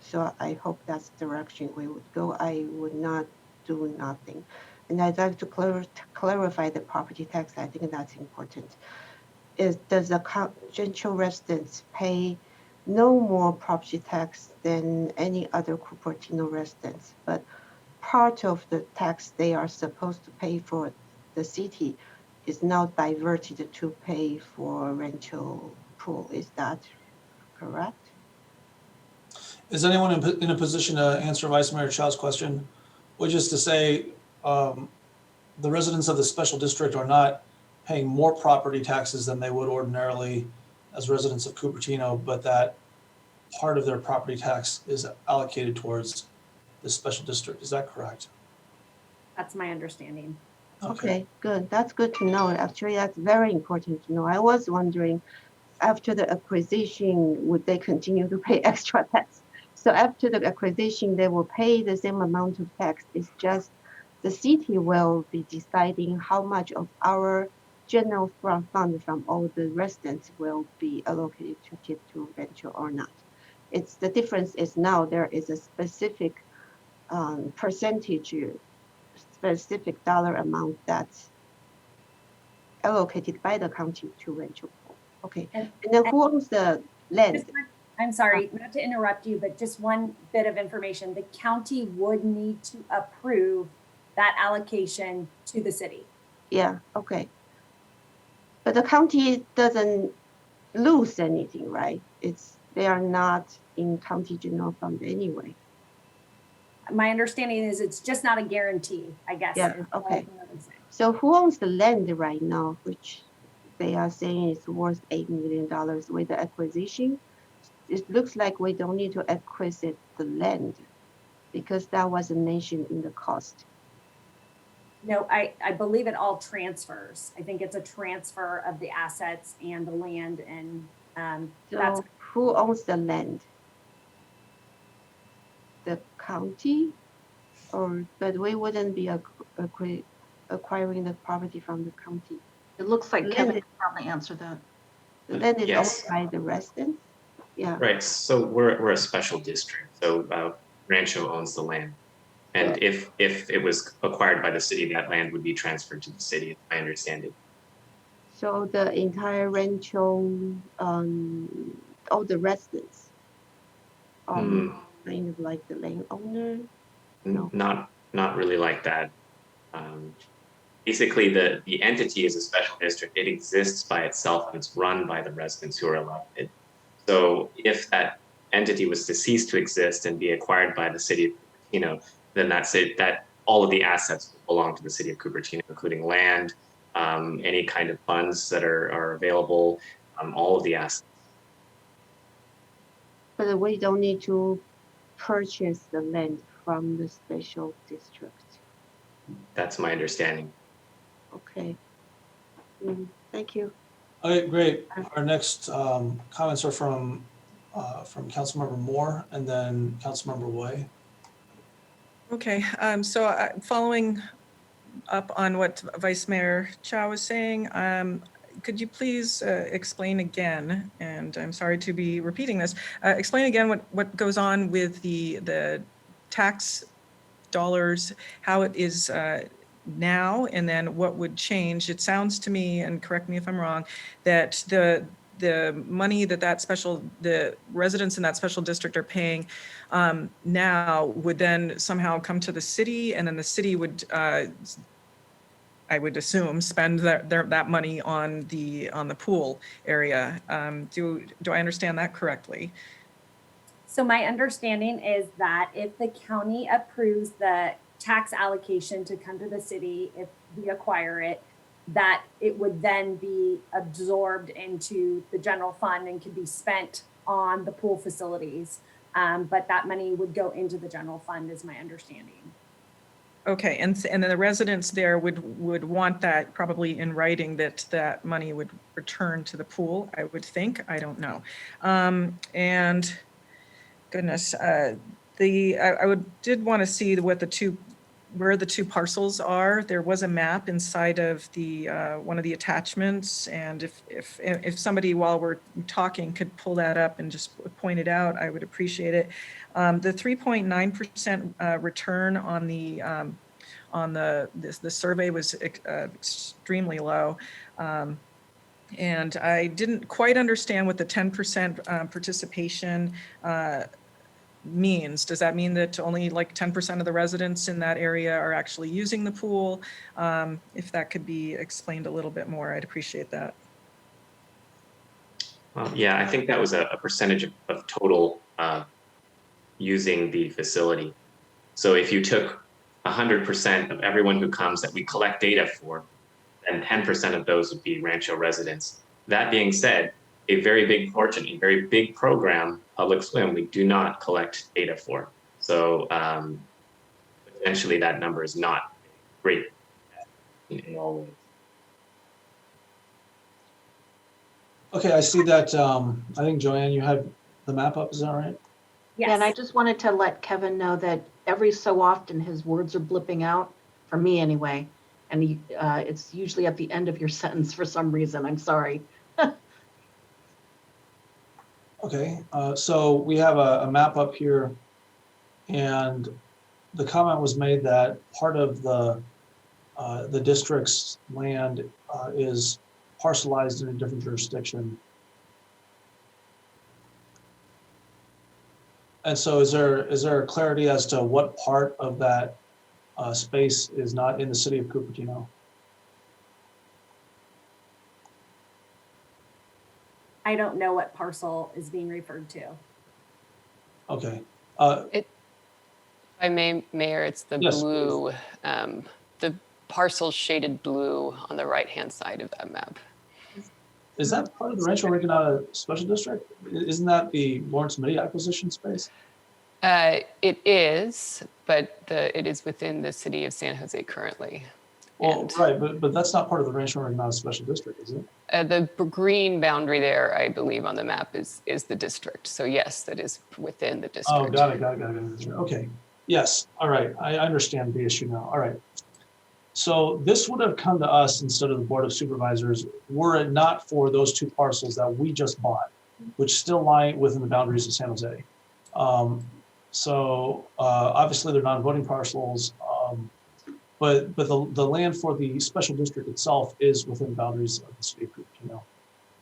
so I hope that's the direction we would go. I would not do nothing. And I'd like to clarify the property tax. I think that's important. Does the Gentile residents pay no more property tax than any other Cupertino residents, but part of the tax they are supposed to pay for the city is now diverted to pay for rental pool. Is that correct? Is anyone in a position to answer Vice Mayor Chow's question? Which is to say, the residents of the special district are not paying more property taxes than they would ordinarily as residents of Cupertino, but that part of their property tax is allocated towards the special district. Is that correct? That's my understanding. Okay, good. That's good to know. Actually, that's very important to know. I was wondering, after the acquisition, would they continue to pay extra tax? So after the acquisition, they will pay the same amount of tax. It's just the city will be deciding how much of our general fund from all the residents will be allocated to give to venture or not. It's the difference is now there is a specific percentage, specific dollar amount that's allocated by the county to venture. Okay, And- and then who owns the land? I'm sorry, not to interrupt you, but just one bit of information. The county would need to approve that allocation to the city. Yeah, okay. But the county doesn't lose anything, right? They are not in county general fund anyway. My understanding is it's just not a guarantee, I guess. Yeah, is all okay. I would say. So who owns the land right now, which they are saying is worth $8 million with the acquisition? It looks like we don't need to acquisite the land because that wasn't mentioned in the cost. No, I believe it all transfers. I think it's a transfer of the assets and the land, and that's So who owns the land? The county? But we wouldn't be acquiring the property from the county. It looks like Land Kevin is- can probably answer that. The land is Yes. owned by the residents? Yeah, Right, so we're a special district, so Rancho owns the land. And if it was acquired by the city, that land would be transferred to the city, as I understand it. so the entire Rancho, all the residents are kind of like the landowner? No. Not really like that. Basically, the entity is a special district. It exists by itself and it's run by the residents who are elected. So if that entity was to cease to exist and be acquired by the city of Cupertino, then that's it. That all of the assets belong to the city of Cupertino, including land, any kind of funds that are available, all of the assets. But we don't need to purchase the land from the special district. That's my understanding. Okay. Thank you. Okay, great. Our next comments are from Councilmember Moore and then Councilmember Way. Okay, so following up on what Vice Mayor Chow was saying, could you please explain again, and I'm sorry to be repeating this, explain again what goes on with the tax dollars, how it is now, and then what would change? It sounds to me, and correct me if I'm wrong, that the money that the residents in that special district are paying now would then somehow come to the city, and then the city would, I would assume, spend that money on the pool area. Do I understand that correctly? So my understanding is that if the county approves the tax allocation to come to the city, if we acquire it, that it would then be absorbed into the general fund and could be spent on the pool facilities. But that money would go into the general fund is my understanding. Okay, and then the residents there would want that probably in writing, that that money would return to the pool, I would think. I don't know. And goodness, I did want to see where the two parcels are. There was a map inside of the one of the attachments, and if somebody while we're talking could pull that up and just point it out, I would appreciate it. The 3.9% return on the survey was extremely low. And I didn't quite understand what the 10% participation means. Does that mean that only like 10% of the residents in that area are actually using the pool? If that could be explained a little bit more, I'd appreciate that. Yeah, I think that was a percentage of total using the facility. So if you took 100% of everyone who comes that we collect data for, then 10% of those would be Rancho residents. That being said, a very big portion, a very big program, Public Swim, we do not collect data for. So potentially that number is not great in all ways. Okay, I see that. I think Joanne, you have the map up. Is that right? Yes. Yeah, and I just wanted to let Kevin know that every so often his words are blipping out, for me anyway. And it's usually at the end of your sentence for some reason. I'm sorry. Okay, so we have a map up here, and the comment was made that part of the district's land is parcelized in a different jurisdiction. And so is there clarity as to what part of that space is not in the city of Cupertino? I don't know what parcel is being referred to. Okay. If I may, Mayor, it's the Yes, blue, the parcel shaded blue on the right-hand side of that map. Is that part of the Rancho Reganada Special District? Isn't that the Lawrence Mitty acquisition space? It is, but it is within the city of San Jose currently. Well, And, right, but that's not part of the Rancho Reganada Special District, is it? the green boundary there, I believe, on the map is the district. So yes, that is within the district. Oh, got it. Okay, yes, all right, I understand the issue now, all right. So this would have come to us instead of the Board of Supervisors were it not for those two parcels that we just bought, which still lie within the boundaries of San Jose. Obviously they're non-voting parcels, but the land for the special district itself is within the boundaries of the city of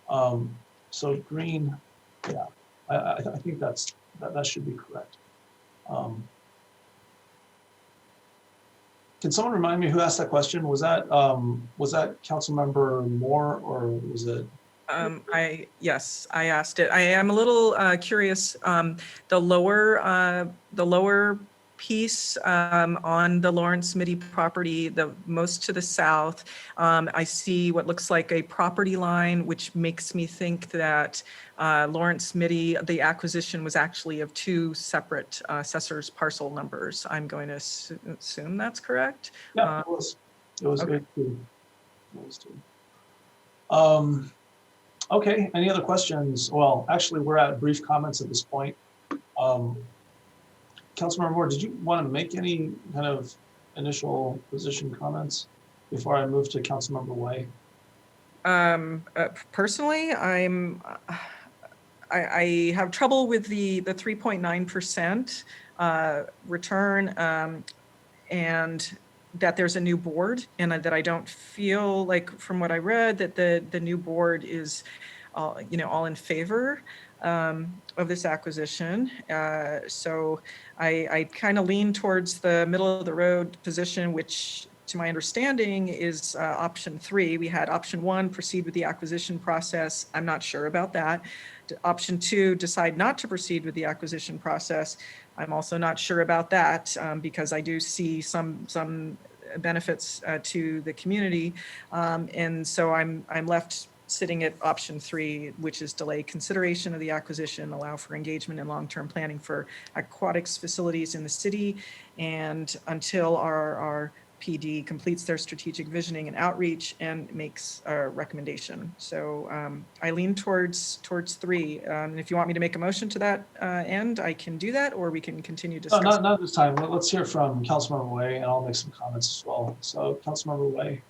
Cupertino. So green, yeah, I think that should be correct. Can someone remind me who asked that question? Was that Councilmember Moore, or was it? Yes, I asked it. I am a little curious. The lower piece on the Lawrence Mitty property, the most to the south, I see what looks like a property line, which makes me think that Lawrence Mitty, the acquisition was actually of two separate assessor's parcel numbers. I'm going to assume that's correct. Yeah, it was. It was okay. two. It was two. Okay, any other questions? Well, actually, we're at brief comments at this point. Councilmember Moore, did you want to make any kind of initial position comments before I move to Councilmember Way? Personally, I have trouble with the 3.9% return, and that there's a new board, and that I don't feel like, from what I read, that the new board is all in favor of this acquisition. So I kind of lean towards the middle of the road position, which to my understanding is option 3. We had option 1, proceed with the acquisition process. I'm not sure about that. Option 2, decide not to proceed with the acquisition process. I'm also not sure about that, because I do see some benefits to the community, and so I'm left sitting at option 3, which is delay consideration of the acquisition, allow for engagement in long-term planning for aquatics facilities in the city, and until our PD completes their strategic visioning and outreach and makes a recommendation. So I lean towards 3. And if you want me to make a motion to that end, I can do that, or we can continue No, discussing. not this time. Let's hear from Councilmember Way, and I'll make some comments as well. So Councilmember Way.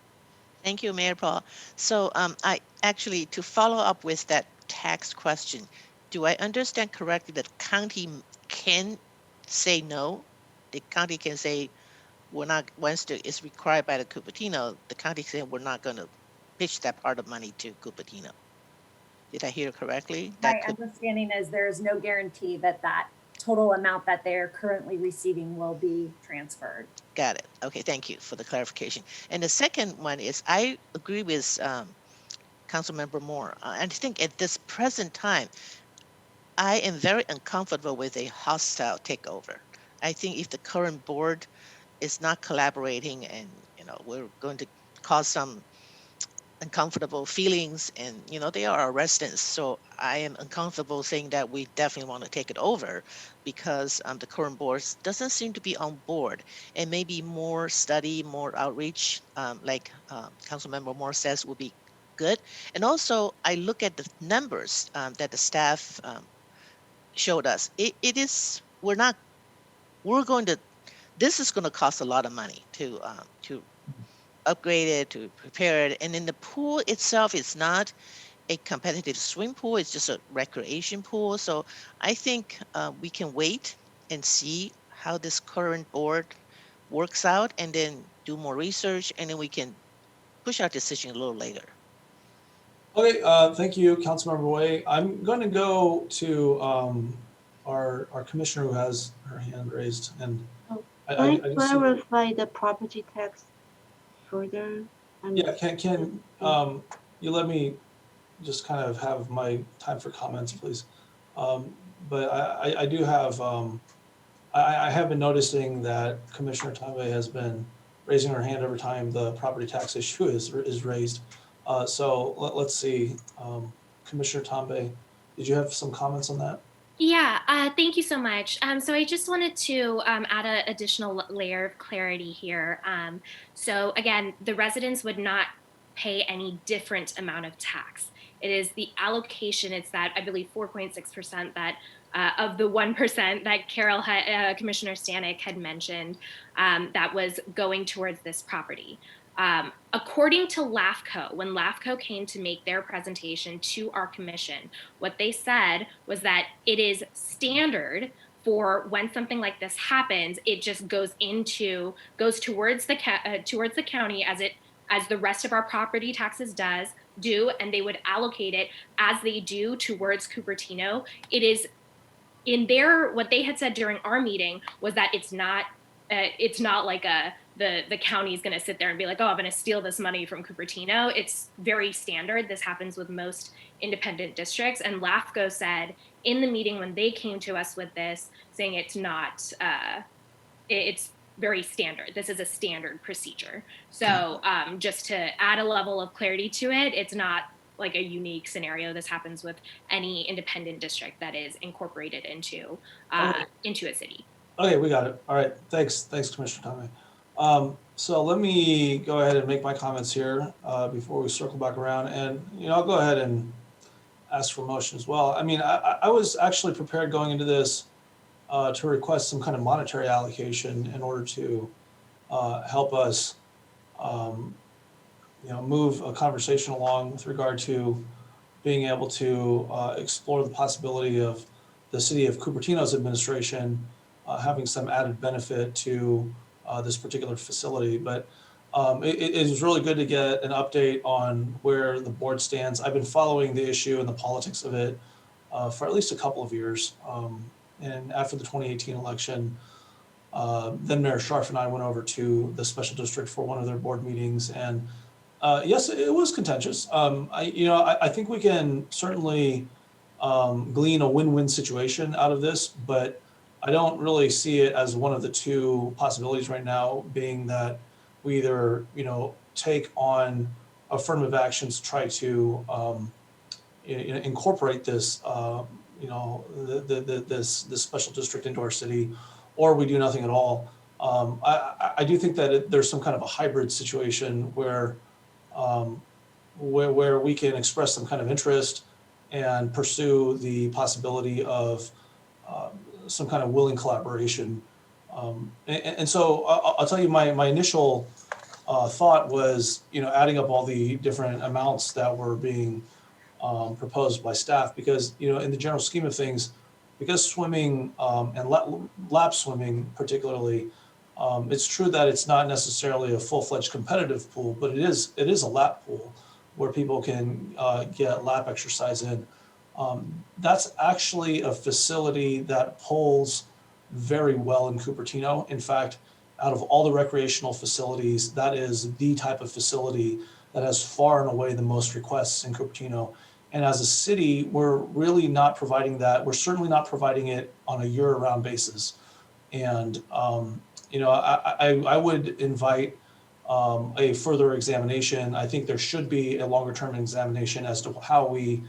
Thank you, Mayor Paul. So I actually, to follow up with that tax question, do I understand correctly that county can say no? The county can say, we're not, once it's required by the Cupertino, the county saying we're not going to pitch that part of money to Cupertino. Did I hear correctly? My understanding is there is no guarantee that that total amount that they're currently receiving will be transferred. Got it. Okay, thank you for the clarification. And the second one is, I agree with Councilmember Moore. I think at this present time, I am very uncomfortable with a hostile takeover. I think if the current board is not collaborating, and we're going to cause some uncomfortable feelings, and they are our residents, so I am uncomfortable saying that we definitely want to take it over, because the current board doesn't seem to be on board, and maybe more study, more outreach, like Councilmember Moore says, will be good. And also I look at the numbers that the staff showed us. This is going to cost a lot of money to upgrade it, to prepare it. And then the pool itself is not a competitive swim pool, it's just a recreation pool. So I think we can wait and see how this current board works out, and then do more research, and then we can push our decision a little later. Okay, thank you, Councilmember Way. I'm going to go to our commissioner who has her hand raised, and Can I clarify the property tax further? Yeah, can you let me just kind of have my time for comments, please? But I do have, I have been noticing that Commissioner Tambe has been raising her hand every time the property tax issue is raised. So let's see, Commissioner Tambe, did you have some comments on that? Yeah, thank you so much. So I just wanted to add an additional layer of clarity here. So again, the residents would not pay any different amount of tax. It is the allocation. It's that, I believe, 4.6% that of the 1% that Commissioner Stanek had mentioned that was going towards this property. According to LAFCO, when LAFCO came to make their presentation to our commission, what they said was that it is standard for when something like this happens, it just goes towards the county as the rest of our property taxes do, and they would allocate it as they do towards Cupertino. It is in what they had said during our meeting was that it's not like the county is going to sit there and be like, oh, I'm going to steal this money from Cupertino. It's very standard. This happens with most independent districts. And LAFCO said in the meeting when they came to us with this, saying it's not, it's very standard. This is a standard procedure. So just to add a level of clarity to it, it's not like a unique scenario. This happens with any independent district that is incorporated into a city. Okay, we got it. All right, thanks, Commissioner Tomei. So let me go ahead and make my comments here before we circle back around, and I'll go ahead and ask for motion as well. I mean, I was actually prepared going into this to request some kind of monetary allocation in order to help us, move a conversation along with regard to being able to explore the possibility of the city of Cupertino's administration having some added benefit to this particular facility. But it is really good to get an update on where the board stands. I've been following the issue and the politics of it for at least a couple of years. And after the 2018 election, then Mayor Scharf and I went over to the special district for one of their board meetings, and yes, it was contentious. I think we can certainly glean a win-win situation out of this, but I don't really see it as one of the two possibilities right now, being that we either take on affirmative actions to try to incorporate this, this special district into our city, or we do nothing at all. I do think that there's some kind of a hybrid situation where we can express some kind of interest and pursue the possibility of some kind of willing collaboration. And so I'll tell you, my initial thought was, adding up all the different amounts that were being proposed by staff, because, in the general scheme of things, because swimming and lap swimming particularly, it's true that it's not necessarily a full-fledged competitive pool, but it is a lap pool where people can get lap exercise in. That's actually a facility that polls very well in Cupertino. In fact, out of all the recreational facilities, that is the type of facility that has far and away the most requests in Cupertino. And as a city, we're really not providing that. We're certainly not providing it on a year-round basis. And I would invite a further examination. I think there should be a longer-term examination as to how we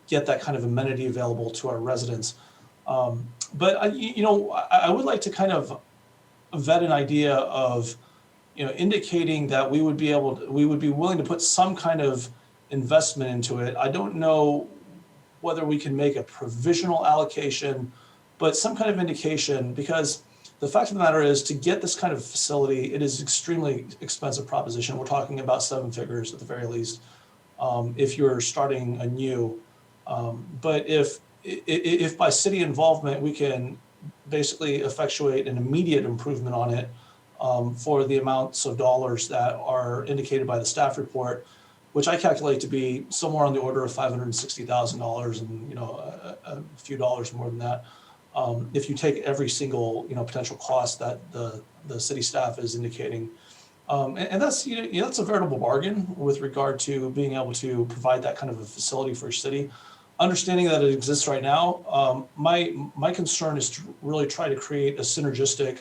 get that kind of amenity available to our residents. But I would like to kind of vet an idea of, indicating that we would be willing to put some kind of investment into it. I don't know whether we can make a provisional allocation, but some kind of indication, because the fact of the matter is, to get this kind of facility, it is extremely expensive proposition. We're talking about 7 figures at the very least, if you're starting anew. But if by city involvement, we can basically effectuate an immediate improvement on it, for the amounts of dollars that are indicated by the staff report, which I calculate to be somewhere on the order of $560,000, and a few dollars more than that. If you take every single potential cost that the city staff is indicating, and that's that's a veritable bargain with regard to being able to provide that kind of a facility for your city. Understanding that it exists right now, my concern is to really try to create a synergistic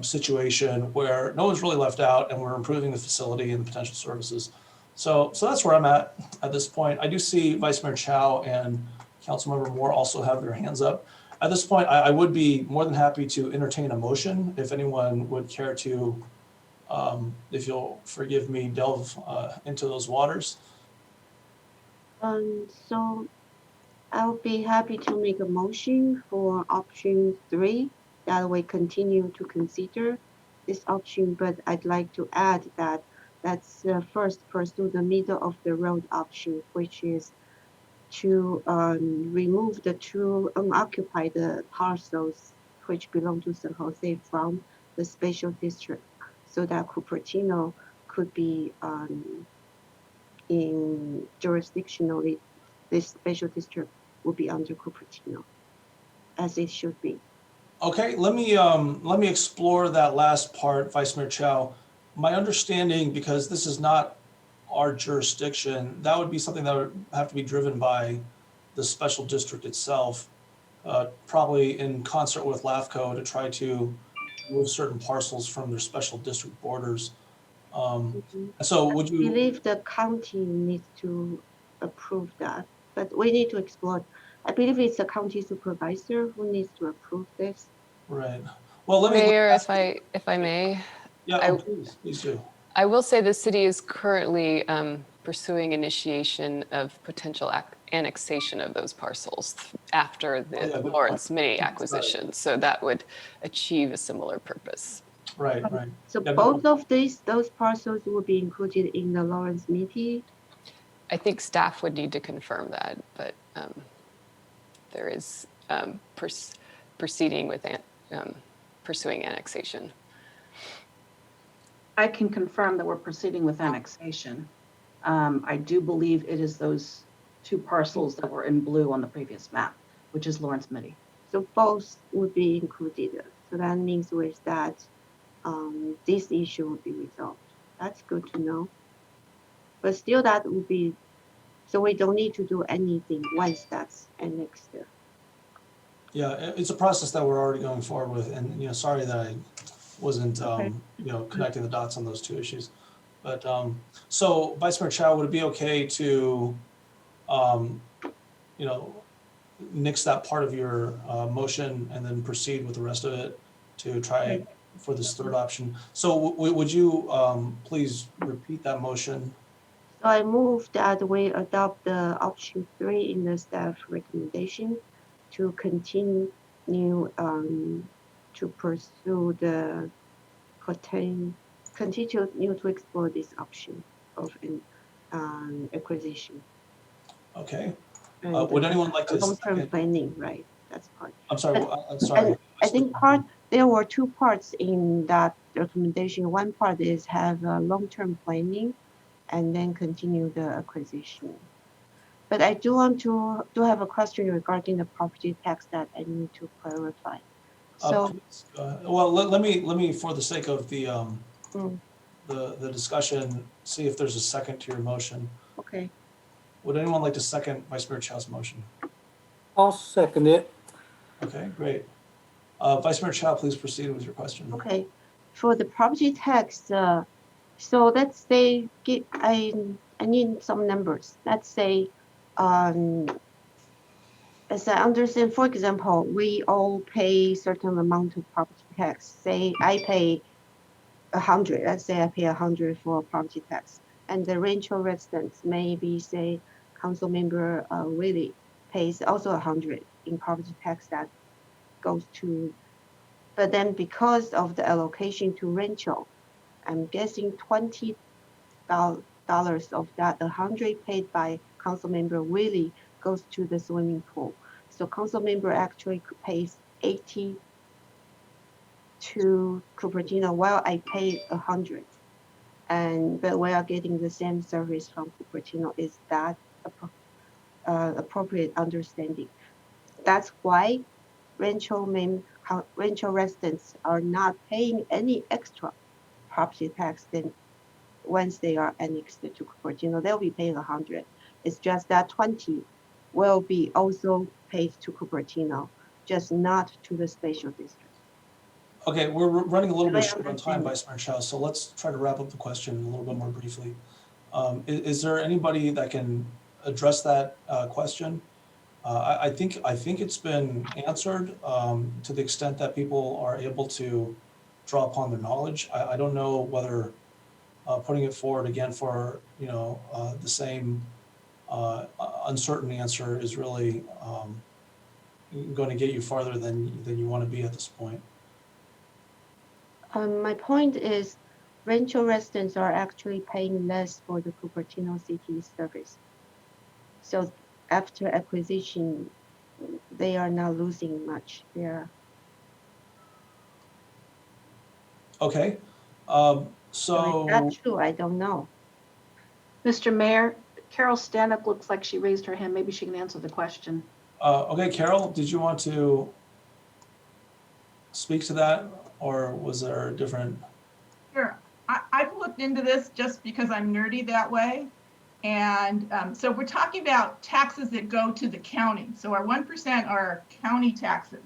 situation where no one's really left out, and we're improving the facility and the potential services. So that's where I'm at this point. I do see Vice Mayor Chow and Councilmember Moore also have their hands up. At this point, I would be more than happy to entertain a motion if anyone would care to, if you'll forgive me, delve into those waters. So I'll be happy to make a motion for option 3, that we continue to consider this option, but I'd like to add that let's first pursue the middle of the road option, which is to remove the 2 unoccupied parcels which belong to San Jose from the special district, so that Cupertino could be in jurisdictionally, this special district will be under Cupertino, as it should be. Okay, let me explore that last part, Vice Mayor Chow. My understanding, because this is not our jurisdiction, that would be something that would have to be driven by the special district itself, probably in concert with LAFCO, to try to move certain parcels from their special district borders. So would you? I believe the county needs to approve that, but we need to explore. I believe it's the county supervisor who needs to approve this. Right. Well, let me. Mayor, if I may. Yeah, please do. I will say the city is currently pursuing initiation of potential annexation of those parcels after the Lawrence Mini acquisition. So that would achieve a similar purpose. Right. So both of those parcels will be included in the Lawrence Mini. I think staff would need to confirm that, but there is proceeding with pursuing annexation. I can confirm that we're proceeding with annexation. I do believe it is those 2 parcels that were in blue on the previous map, which is Lawrence Midi. So both would be included. So that means with that, this issue will be resolved. That's good to know. But still, that would be, so we don't need to do anything once that's annexed. Yeah, it's a process that we're already going forward with, and sorry that I wasn't connecting the dots on those 2 issues. But, so Vice Mayor Chow, would it be okay to, you know, nix that part of your motion and then proceed with the rest of it to try for this third option? So would you please repeat that motion? So I move that we adopt the option 3 in the staff recommendation to continue to pursue the continue to explore this option of an acquisition. Okay. And Would anyone like to long-term second? planning, right? That's part. I'm sorry, But- I'm sorry. And I think there were 2 parts in that recommendation. One part is have a long-term planning and then continue the acquisition. But I do want to have a question regarding the property tax that I need to clarify. So, Please, well, let me, for the sake of the mm, the discussion, see if there's a second to your motion. okay. Would anyone like to second Vice Mayor Chow's motion? I'll second it. Okay, great. Vice Mayor Chow, please proceed with your question. Okay, for the property tax, so let's say I need some numbers. Let's say, as I understand, for example, we all pay certain amount of property tax. Say I pay 100. Let's say I pay 100 for property tax, and the rental residents, maybe say Council Member Willie pays also 100 in property tax that goes to. But then because of the allocation to rental, I'm guessing $20 of that 100 paid by Councilmember Willie goes to the swimming pool. So Councilmember actually pays 80 to Cupertino while I pay 100. But we are getting the same service from Cupertino. Is that appropriate understanding? That's why rental residents are not paying any extra property tax than once they are annexed to Cupertino. They'll be paying 100. It's just that 20 will be also paid to Cupertino, just not to the special district. Okay, we're running a little bit I short on time, understand. Vice Mayor Chow, so let's try to wrap up the question a little bit more briefly. Is there anybody that can address that question? I think it's been answered to the extent that people are able to draw upon their knowledge. I don't know whether putting it forward again for the same uncertain answer is really going to get you farther than you want to be at this point. My point is, rental residents are actually paying less for the Cupertino City service. So after acquisition, they are not losing much. Okay, So is that true? I don't know. Mr. Mayor, Carol Stanek looks like she raised her hand. Maybe she can answer the question. Okay, Carol, did you want to speak to that, or was there a different? Sure. I've looked into this just because I'm nerdy that way. And so we're talking about taxes that go to the county. So our 1% are county taxes.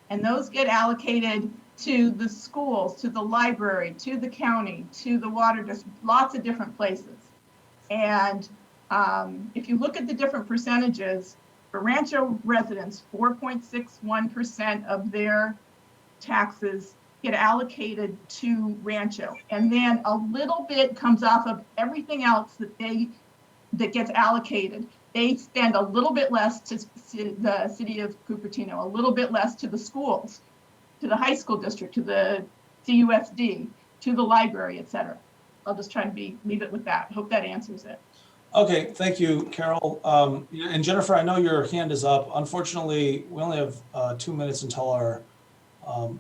And those get allocated to the schools, to the library, to the county, to the water district, lots of different places. And if you look at the different percentages, for Rancho residents, 4.61% of their taxes get allocated to Rancho. And then a little bit comes off of everything else that gets allocated. They spend a little bit less to the city of Cupertino, a little bit less to the schools, to the high school district, to the CUSD, to the library, et cetera. I'll just try and leave it with that. Hope that answers it. Okay, thank you, Carol. And Jennifer, I know your hand is up. Unfortunately, we only have 2 minutes until our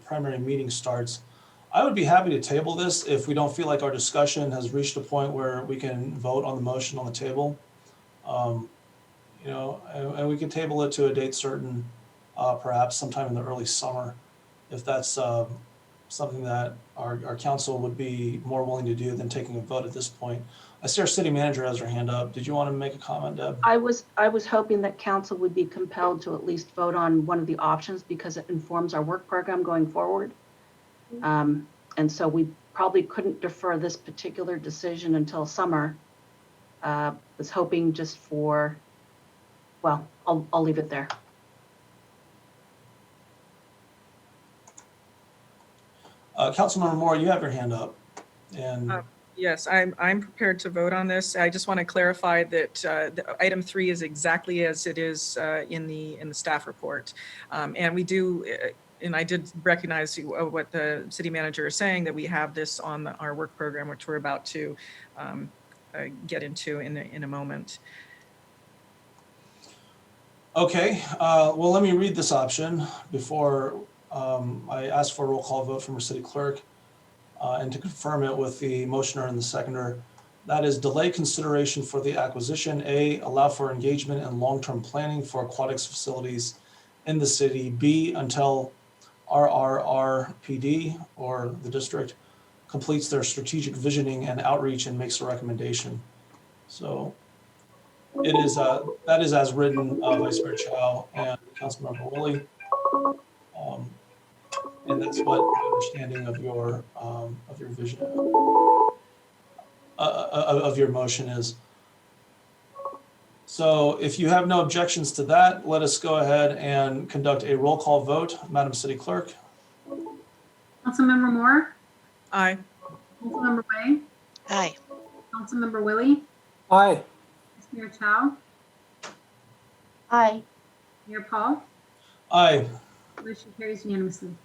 primary meeting starts. I would be happy to table this if we don't feel like our discussion has reached a point where we can vote on the motion on the table. And we can table it to a date certain, perhaps sometime in the early summer, if that's something that our council would be more willing to do than taking a vote at this point. I see our city manager has her hand up. Did you want to make a comment, Deb? I was hoping that council would be compelled to at least vote on one of the options because it informs our work program going forward. And so we probably couldn't defer this particular decision until summer. Was hoping just for, well, I'll leave it there. Councilmember Moore, you have your hand up. And Yes, I'm prepared to vote on this. I just want to clarify that item 3 is exactly as it is in the staff report. And we do, and I did recognize what the city manager is saying, that we have this on our work program, which we're about to get into in a moment. okay, well, let me read this option before I ask for a roll call vote from our city clerk. And to confirm it with the motioner and the seconder, that is delay consideration for the acquisition. A, allow for engagement and long-term planning for aquatics facilities in the city. B, until RRRPD or the district completes their strategic visioning and outreach and makes a recommendation. So it is that is as written, Vice Mayor Chow and Councilmember Woolley. And that's what my understanding of your vision of your motion is. So if you have no objections to that, let us go ahead and conduct a roll call vote. Madam City Clerk. Councilmember Moore, Aye. Councilmember Way, Aye. Councilmember Willie, Aye. Vice Mayor Chow, Aye. Mayor Paul. Aye. Motion carries unanimously.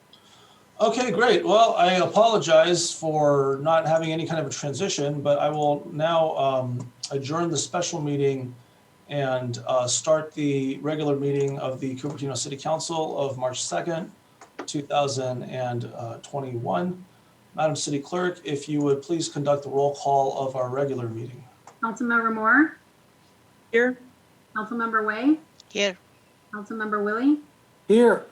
Okay, great. Well, I apologize for not having any kind of a transition, but I will now adjourn the special meeting and start the regular meeting of the Cupertino City Council of March 2nd, 2021. Madam City Clerk, if you would please conduct the roll call of our regular meeting. Councilmember Moore, Here. Councilmember Way, Here. Councilmember Willie, Here.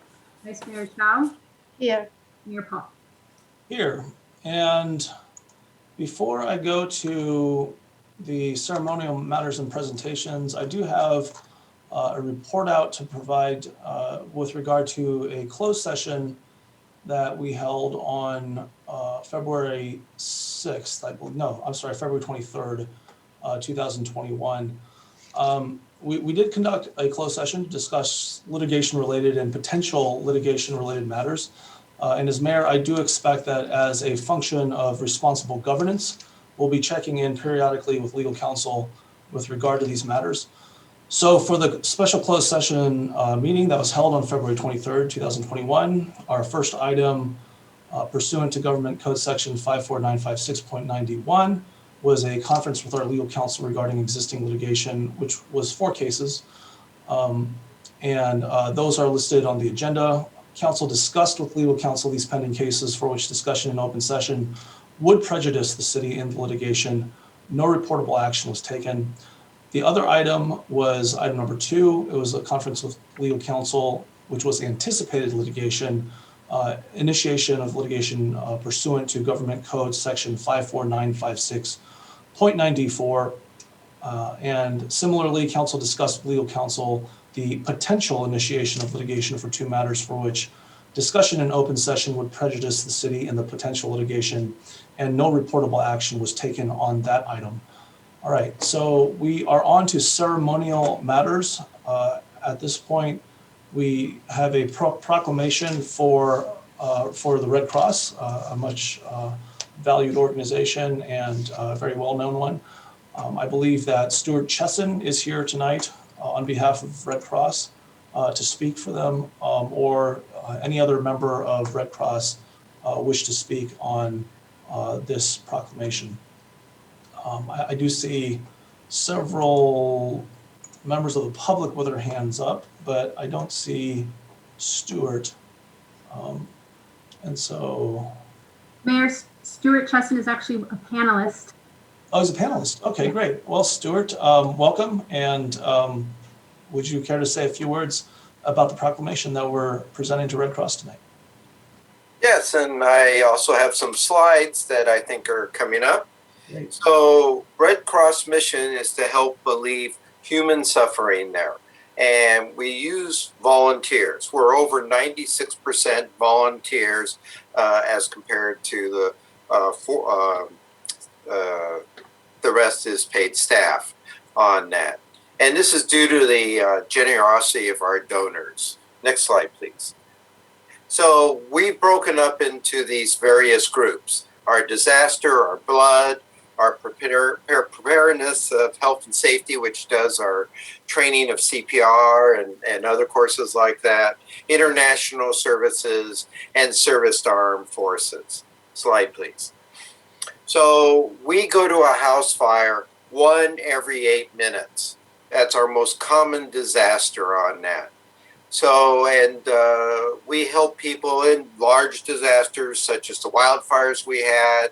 Vice Mayor Chow, Here. Mayor Paul. Here. And before I go to the ceremonial matters and presentations, I do have a report out to provide with regard to a closed session that we held on February 6th, I believe. No, I'm sorry, February 23rd, 2021. We did conduct a closed session to discuss litigation-related and potential litigation-related matters. And as mayor, I do expect that as a function of responsible governance, we'll be checking in periodically with legal counsel with regard to these matters. So for the special closed session meeting that was held on February 23rd, 2021, our first item pursuant to Government Code Section 54956.91 was a conference with our legal counsel regarding existing litigation, which was 4 cases. And those are listed on the agenda. Council discussed with legal counsel these pending cases for which discussion in open session would prejudice the city in the litigation. No reportable action was taken. The other item was item number 2. It was a conference with legal counsel, which was anticipated litigation, initiation of litigation pursuant to Government Code Section 54956.94. And similarly, council discussed with legal counsel the potential initiation of litigation for 2 matters for which discussion in open session would prejudice the city in the potential litigation, and no reportable action was taken on that item. All right, so we are on to ceremonial matters. At this point, we have a proclamation for the Red Cross, a much valued organization and a very well-known one. I believe that Stuart Chesson is here tonight on behalf of Red Cross to speak for them, or any other member of Red Cross wish to speak on this proclamation. I do see several members of the public with their hands up, but I don't see Stuart. And so. Mayor, Stuart Chesson is actually a panelist. Oh, he's a panelist. Okay, great. Well, Stuart, welcome. And would you care to say a few words about the proclamation that we're presenting to Red Cross tonight? Yes, and I also have some slides that I think are coming up. Great. So Red Cross mission is to help relieve human suffering there. And we use volunteers. We're over 96% volunteers as compared to the the rest is paid staff on that. And this is due to the generosity of our donors. Next slide, please. So we've broken up into these various groups: our disaster, our blood, our preparedness of health and safety, which does our training of CPR and other courses like that, international services, and service to armed forces. Slide, please. So we go to a house fire 1 every 8 minutes. That's our most common disaster on that. So, and we help people in large disasters such as the wildfires we had,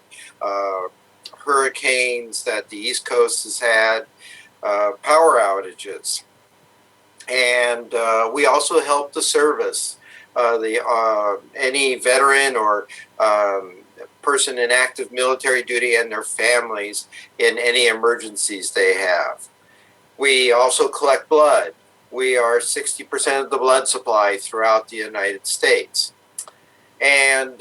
hurricanes that the East Coast has had, power outages. And we also help the service, any veteran or person in active military duty and their families in any emergencies they have. We also collect blood. We are 60% of the blood supply throughout the United States. And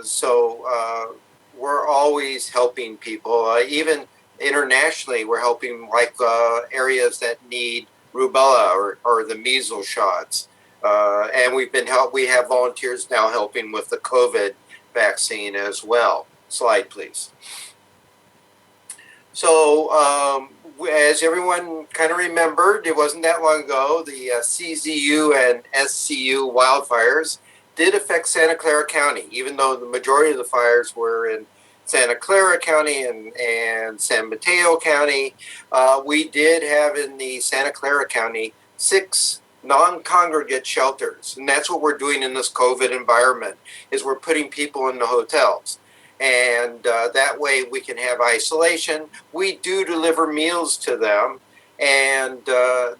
so we're always helping people. Even internationally, we're helping like areas that need rubella or the measles shots. And we have volunteers now helping with the COVID vaccine as well. Slide, please. So as everyone kind of remembered, it wasn't that long ago, the CZU and SCU wildfires did affect Santa Clara County, even though the majority of the fires were in Santa Clara County and San Mateo County. We did have in the Santa Clara County 6 non-congregate shelters. And that's what we're doing in this COVID environment, is we're putting people in the hotels. And that way we can have isolation. We do deliver meals to them, and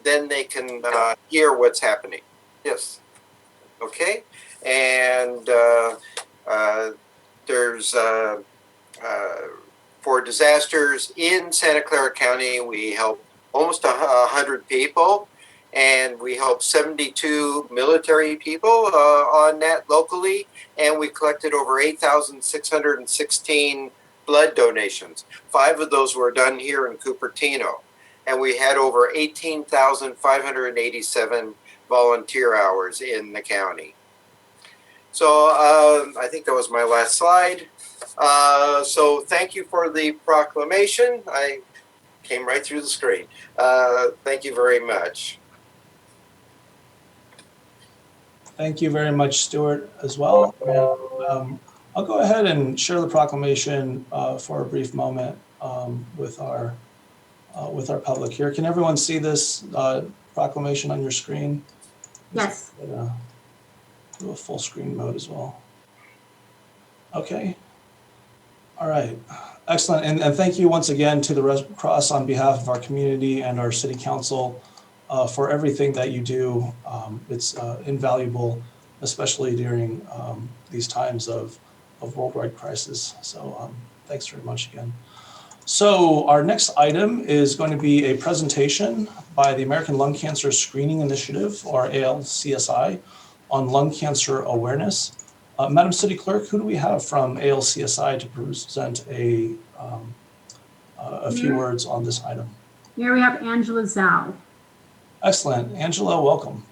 then they can hear what's happening. Yes. Okay. And there's for disasters in Santa Clara County, we help almost 100 people. And we helped 72 military people on that locally, and we collected over 8,616 blood donations. 5 of those were done here in Cupertino, and we had over 18,587 volunteer hours in the county. So I think that was my last slide. So thank you for the proclamation. I came right through the screen. Thank you very much. Thank you very much, Stuart, as well. I'll go ahead and share the proclamation for a brief moment with our public here. Can everyone see this proclamation on your screen? Yes. Do a full screen mode as well. Okay. All right. Excellent. And thank you once again to the Red Cross on behalf of our community and our city council for everything that you do. It's invaluable, especially during these times of worldwide crisis. So thanks very much again. So our next item is going to be a presentation by the American Lung Cancer Screening Initiative, or ALCSI, on lung cancer awareness. Madam City Clerk, who do we have from ALCSI to present a few words on this item? Here we have Angela Zhao. Excellent. Angela, welcome.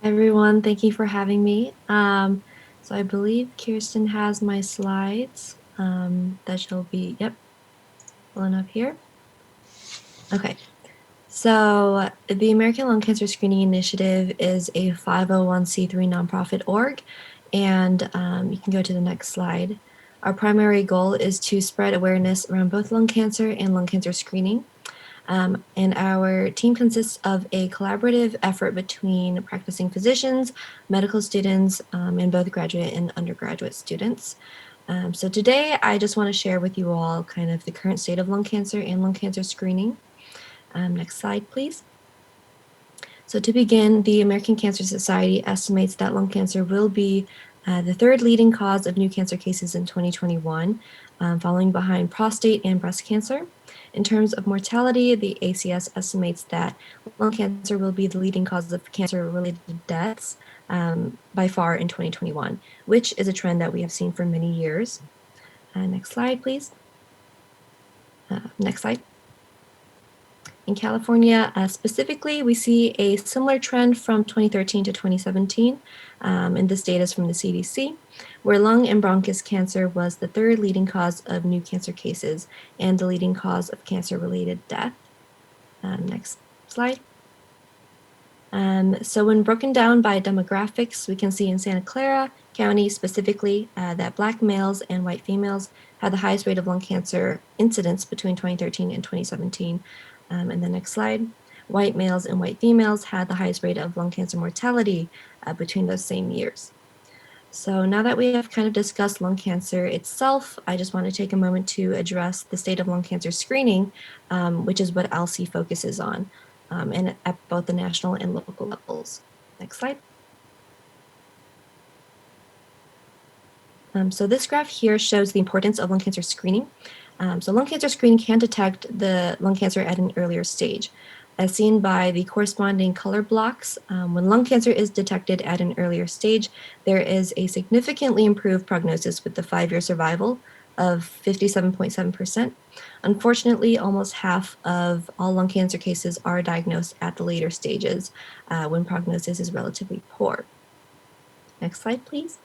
Everyone, thank you for having me. So I believe Kirsten has my slides that she'll be, pulling up here. Okay. So the American Lung Cancer Screening Initiative is a 501c3 nonprofit org, and you can go to the next slide. Our primary goal is to spread awareness around both lung cancer and lung cancer screening. And our team consists of a collaborative effort between practicing physicians, medical students, and both graduate and undergraduate students. So today, I just want to share with you all kind of the current state of lung cancer and lung cancer screening. Next slide, please. So to begin, the American Cancer Society estimates that lung cancer will be the 3rd leading cause of new cancer cases in 2021, following behind prostate and breast cancer. In terms of mortality, the ACS estimates that lung cancer will be the leading cause of cancer-related deaths, by far in 2021, which is a trend that we have seen for many years. Next slide, please. Next slide. In California, specifically, we see a similar trend from 2013 to 2017, and this data is from the CDC, where lung and bronchus cancer was the third leading cause of new cancer cases and the leading cause of cancer-related death. Next slide. So when broken down by demographics, we can see in Santa Clara County specifically that Black males and white females had the highest rate of lung cancer incidence between 2013 and 2017. And the next slide, white males and white females had the highest rate of lung cancer mortality between those same years. So now that we have kind of discussed lung cancer itself, I just want to take a moment to address the state of lung cancer screening, which is what ALSI focuses on, and at both the national and local levels. Next slide. So this graph here shows the importance of lung cancer screening. So lung cancer screening can detect the lung cancer at an earlier stage. As seen by the corresponding color blocks, when lung cancer is detected at an earlier stage, there is a significantly improved prognosis with the 5-year survival of 57.7%. Unfortunately, almost half of all lung cancer cases are diagnosed at the later stages when prognosis is relatively poor. Next slide, please.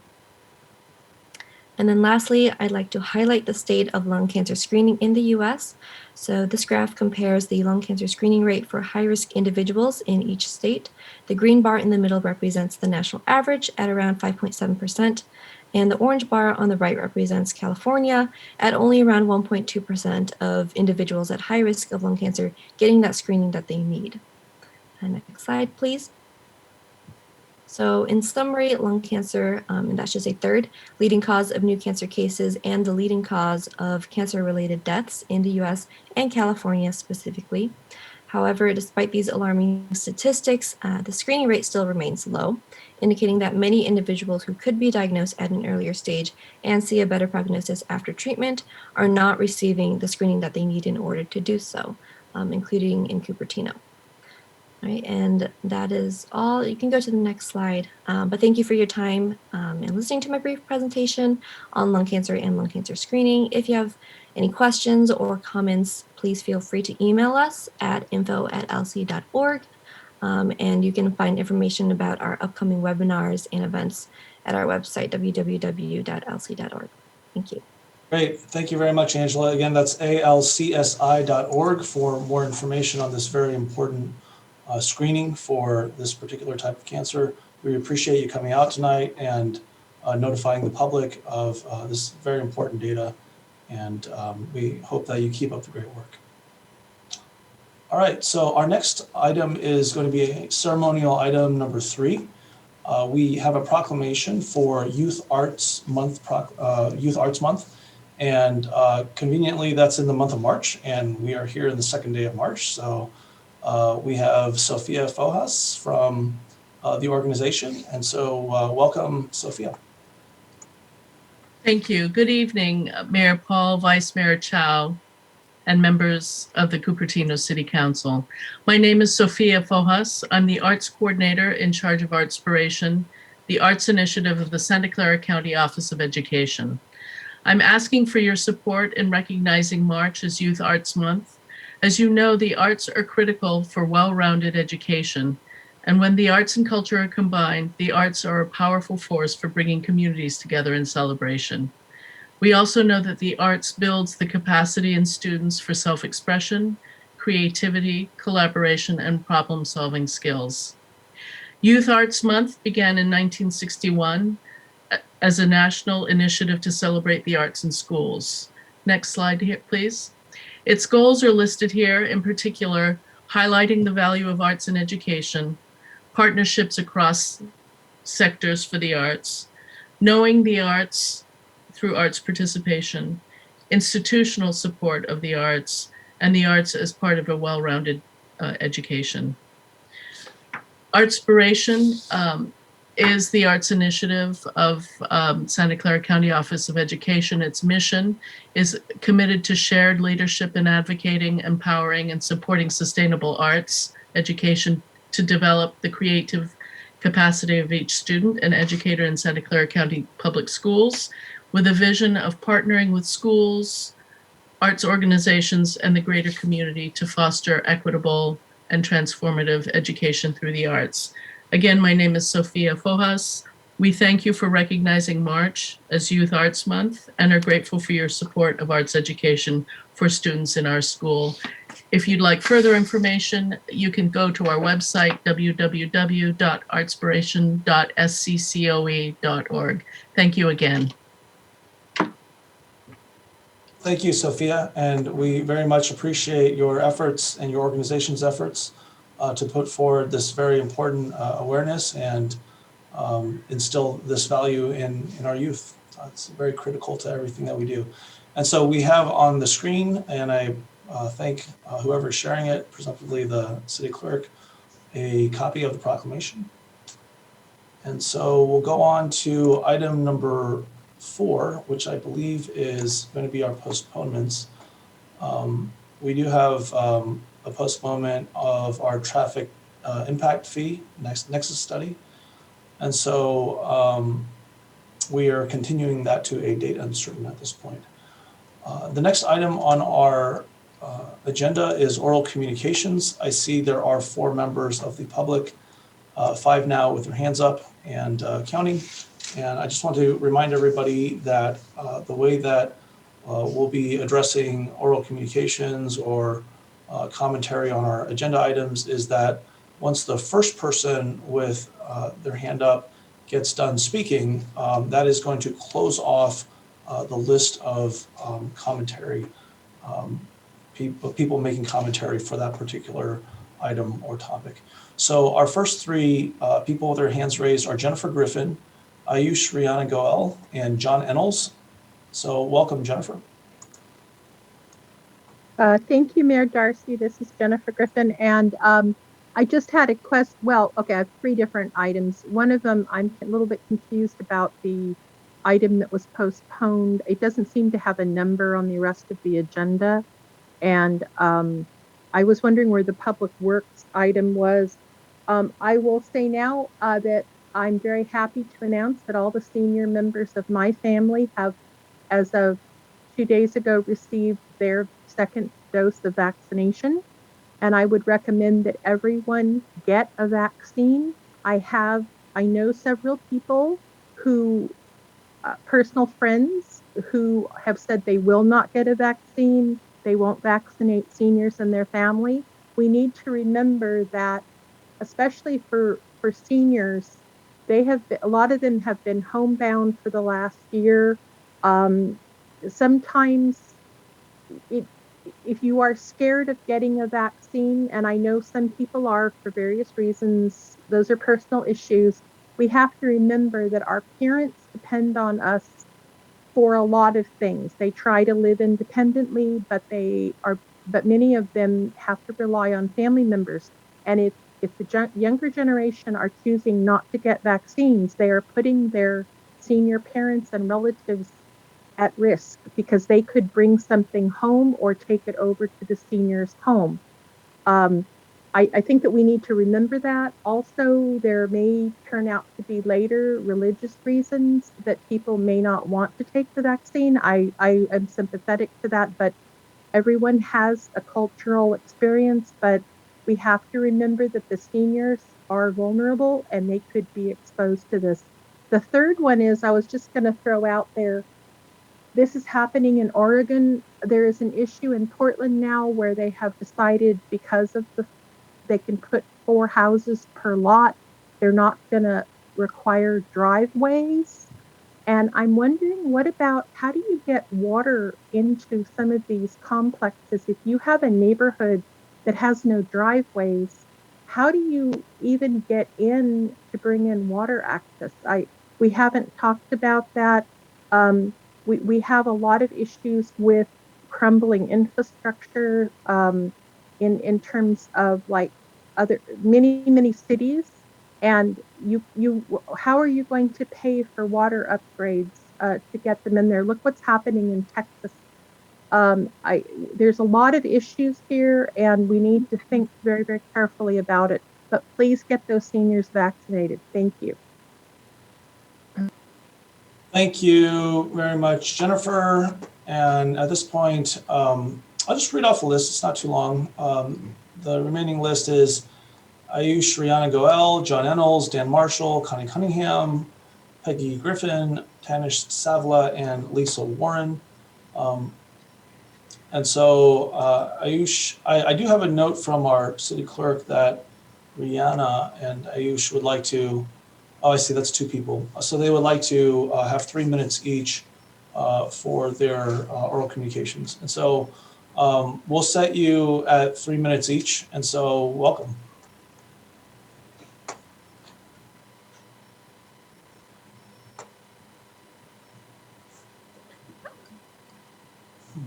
And then lastly, I'd like to highlight the state of lung cancer screening in the US. So this graph compares the lung cancer screening rate for high-risk individuals in each state. The green bar in the middle represents the national average at around 5.7%, and the orange bar on the right represents California at only around 1.2% of individuals at high risk of lung cancer getting that screening that they need. And next slide, please. So in summary, lung cancer, and that's just a third leading cause of new cancer cases and the leading cause of cancer-related deaths in the US and California specifically. However, despite these alarming statistics, the screening rate still remains low, indicating that many individuals who could be diagnosed at an earlier stage and see a better prognosis after treatment are not receiving the screening that they need in order to do so, including in Cupertino. Right, and that is all. You can go to the next slide. But thank you for your time and listening to my brief presentation on lung cancer and lung cancer screening. If you have any questions or comments, please feel free to email us at info@lc.org. And you can find information about our upcoming webinars and events at our website, www.lc.org. Thank you. Great. Thank you very much, Angela. Again, that's alcsi.org for more information on this very important screening for this particular type of cancer. We appreciate you coming out tonight and notifying the public of this very important data. And we hope that you keep up the great work. All right, so our next item is going to be a ceremonial item number 3. We have a proclamation for Youth Arts Month, and conveniently that's in the month of March, and we are here in the second day of March. So we have Sophia Fojas from the organization, and so welcome, Sophia. Thank you. Good evening, Mayor Paul, Vice Mayor Chow, and members of the Cupertino City Council. My name is Sophia Fojas. I'm the Arts Coordinator in charge of Artspiration, the Arts Initiative of the Santa Clara County Office of Education. I'm asking for your support in recognizing March as Youth Arts Month. As you know, the arts are critical for well-rounded education. And when the arts and culture are combined, the arts are a powerful force for bringing communities together in celebration. We also know that the arts builds the capacity in students for self-expression, creativity, collaboration, and problem-solving skills. Youth Arts Month began in 1961 as a national initiative to celebrate the arts in schools. Next slide here, please. Its goals are listed here, in particular, highlighting the value of arts in education, partnerships across sectors for the arts, knowing the arts through arts participation, institutional support of the arts, and the arts as part of a well-rounded education. Artspiration is the arts initiative of Santa Clara County Office of Education. Its mission is committed to shared leadership in advocating, empowering, and supporting sustainable arts education to develop the creative capacity of each student and educator in Santa Clara County Public Schools, with a vision of partnering with schools, arts organizations, and the greater community to foster equitable and transformative education through the arts. Again, my name is Sophia Fojas. We thank you for recognizing March as Youth Arts Month and are grateful for your support of arts education for students in our school. If you'd like further information, you can go to our website, www.artspiration.sccoe.org. Thank you again. Thank you, Sophia, and we very much appreciate your efforts and your organization's efforts to put forward this very important awareness and instill this value in our youth. It's very critical to everything that we do. And so we have on the screen, and I thank whoever is sharing it, presumptively the city clerk, a copy of the proclamation. And so we'll go on to item number 4, which I believe is going to be our postponements. We do have a postponement of our traffic impact fee nexus study. And so we are continuing that to a date uncertain at this point. The next item on our agenda is oral communications. I see there are 4 members of the public, 5 now with their hands up and counting. And I just want to remind everybody that the way that we'll be addressing oral communications or commentary on our agenda items is that once the first person with their hand up gets done speaking, that is going to close off the list of commentary, people making commentary for that particular item or topic. So our first 3 people with their hands raised are Jennifer Griffin, Ayush Rihanna Goel, and John Ennels. So welcome, Jennifer. Thank you, Mayor Darcy. This is Jennifer Griffin, and I just had a question. Well, okay, I have 3 different items. One of them, I'm a little bit confused about the item that was postponed. It doesn't seem to have a number on the rest of the agenda, and I was wondering where the public works item was. I will say now that I'm very happy to announce that all the senior members of my family have, as of 2 days ago, received their second dose of vaccination. And I would recommend that everyone get a vaccine. I know several people who, personal friends who have said they will not get a vaccine. They won't vaccinate seniors and their family. We need to remember that, especially for seniors, a lot of them have been homebound for the last year. Sometimes if you are scared of getting a vaccine, and I know some people are for various reasons, those are personal issues, we have to remember that our parents depend on us for a lot of things. They try to live independently, but many of them have to rely on family members. And if the younger generation are choosing not to get vaccines, they are putting their senior parents and relatives at risk because they could bring something home or take it over to the senior's home. I think that we need to remember that. Also, there may turn out to be later religious reasons that people may not want to take the vaccine. I am sympathetic to that, but everyone has a cultural experience, but we have to remember that the seniors are vulnerable and they could be exposed to this. The third one is, I was just going to throw out there, this is happening in Oregon. There is an issue in Portland now where they have decided because of they can put 4 houses per lot, they're not going to require driveways. And I'm wondering, what about, how do you get water into some of these complexes? If you have a neighborhood that has no driveways, how do you even get in to bring in water access? We haven't talked about that. We have a lot of issues with crumbling infrastructure in terms of like many cities. And how are you going to pay for water upgrades to get them in there? Look what's happening in Texas. There's a lot of issues here, and we need to think very, very carefully about it. but please get those seniors vaccinated. Thank you. Thank you very much, Jennifer. And at this point, I'll just read off the list. It's not too long. The remaining list is Ayush Rihanna Goel, John Ennels, Dan Marshall, Connie Cunningham, Peggy Griffin, Tanish Savla, and Lisa Warren. And so Ayush, I do have a note from our city clerk that Rihanna and Ayush would like to, oh, I see, that's two people. So they would like to have 3 minutes each for their oral communications. And so we'll set you at 3 minutes each. And so welcome.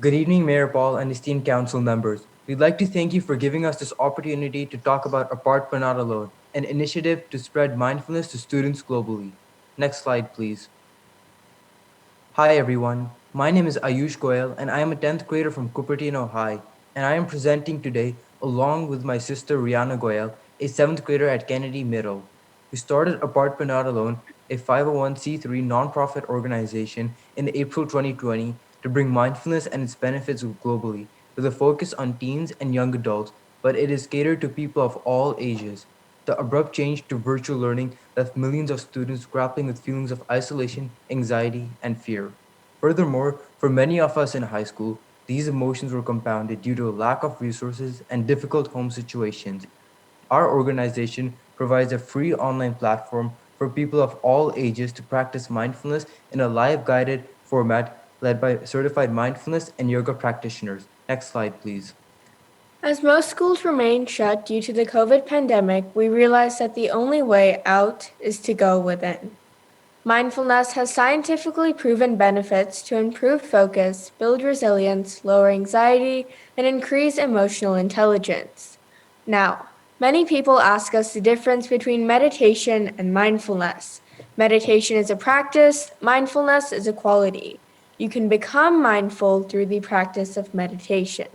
Good evening, Mayor Paul and esteemed council members. We'd like to thank you for giving us this opportunity to talk about Apart But Not Alone, an initiative to spread mindfulness to students globally. Next slide, please. Hi, everyone. My name is Ayush Goyal, and I am a 10th grader from Cupertino High, and I am presenting today along with my sister Rihanna Goyal, a 7th grader at Kennedy Middle. We started Apart But Not Alone, a 501c3 nonprofit organization in April 2020 to bring mindfulness and its benefits globally, with a focus on teens and young adults, but it is catered to people of all ages. The abrupt change to virtual learning left millions of students grappling with feelings of isolation, anxiety, and fear. Furthermore, for many of us in high school, these emotions were compounded due to a lack of resources and difficult home situations. Our organization provides a free online platform for people of all ages to practice mindfulness in a live guided format led by certified mindfulness and yoga practitioners. Next slide, please. As most schools remain shut due to the COVID pandemic, we realized that the only way out is to go within. Mindfulness has scientifically proven benefits to improve focus, build resilience, lower anxiety, and increase emotional intelligence. Now, many people ask us the difference between meditation and mindfulness. Meditation is a practice, mindfulness is a quality. You can become mindful through the practice of meditation.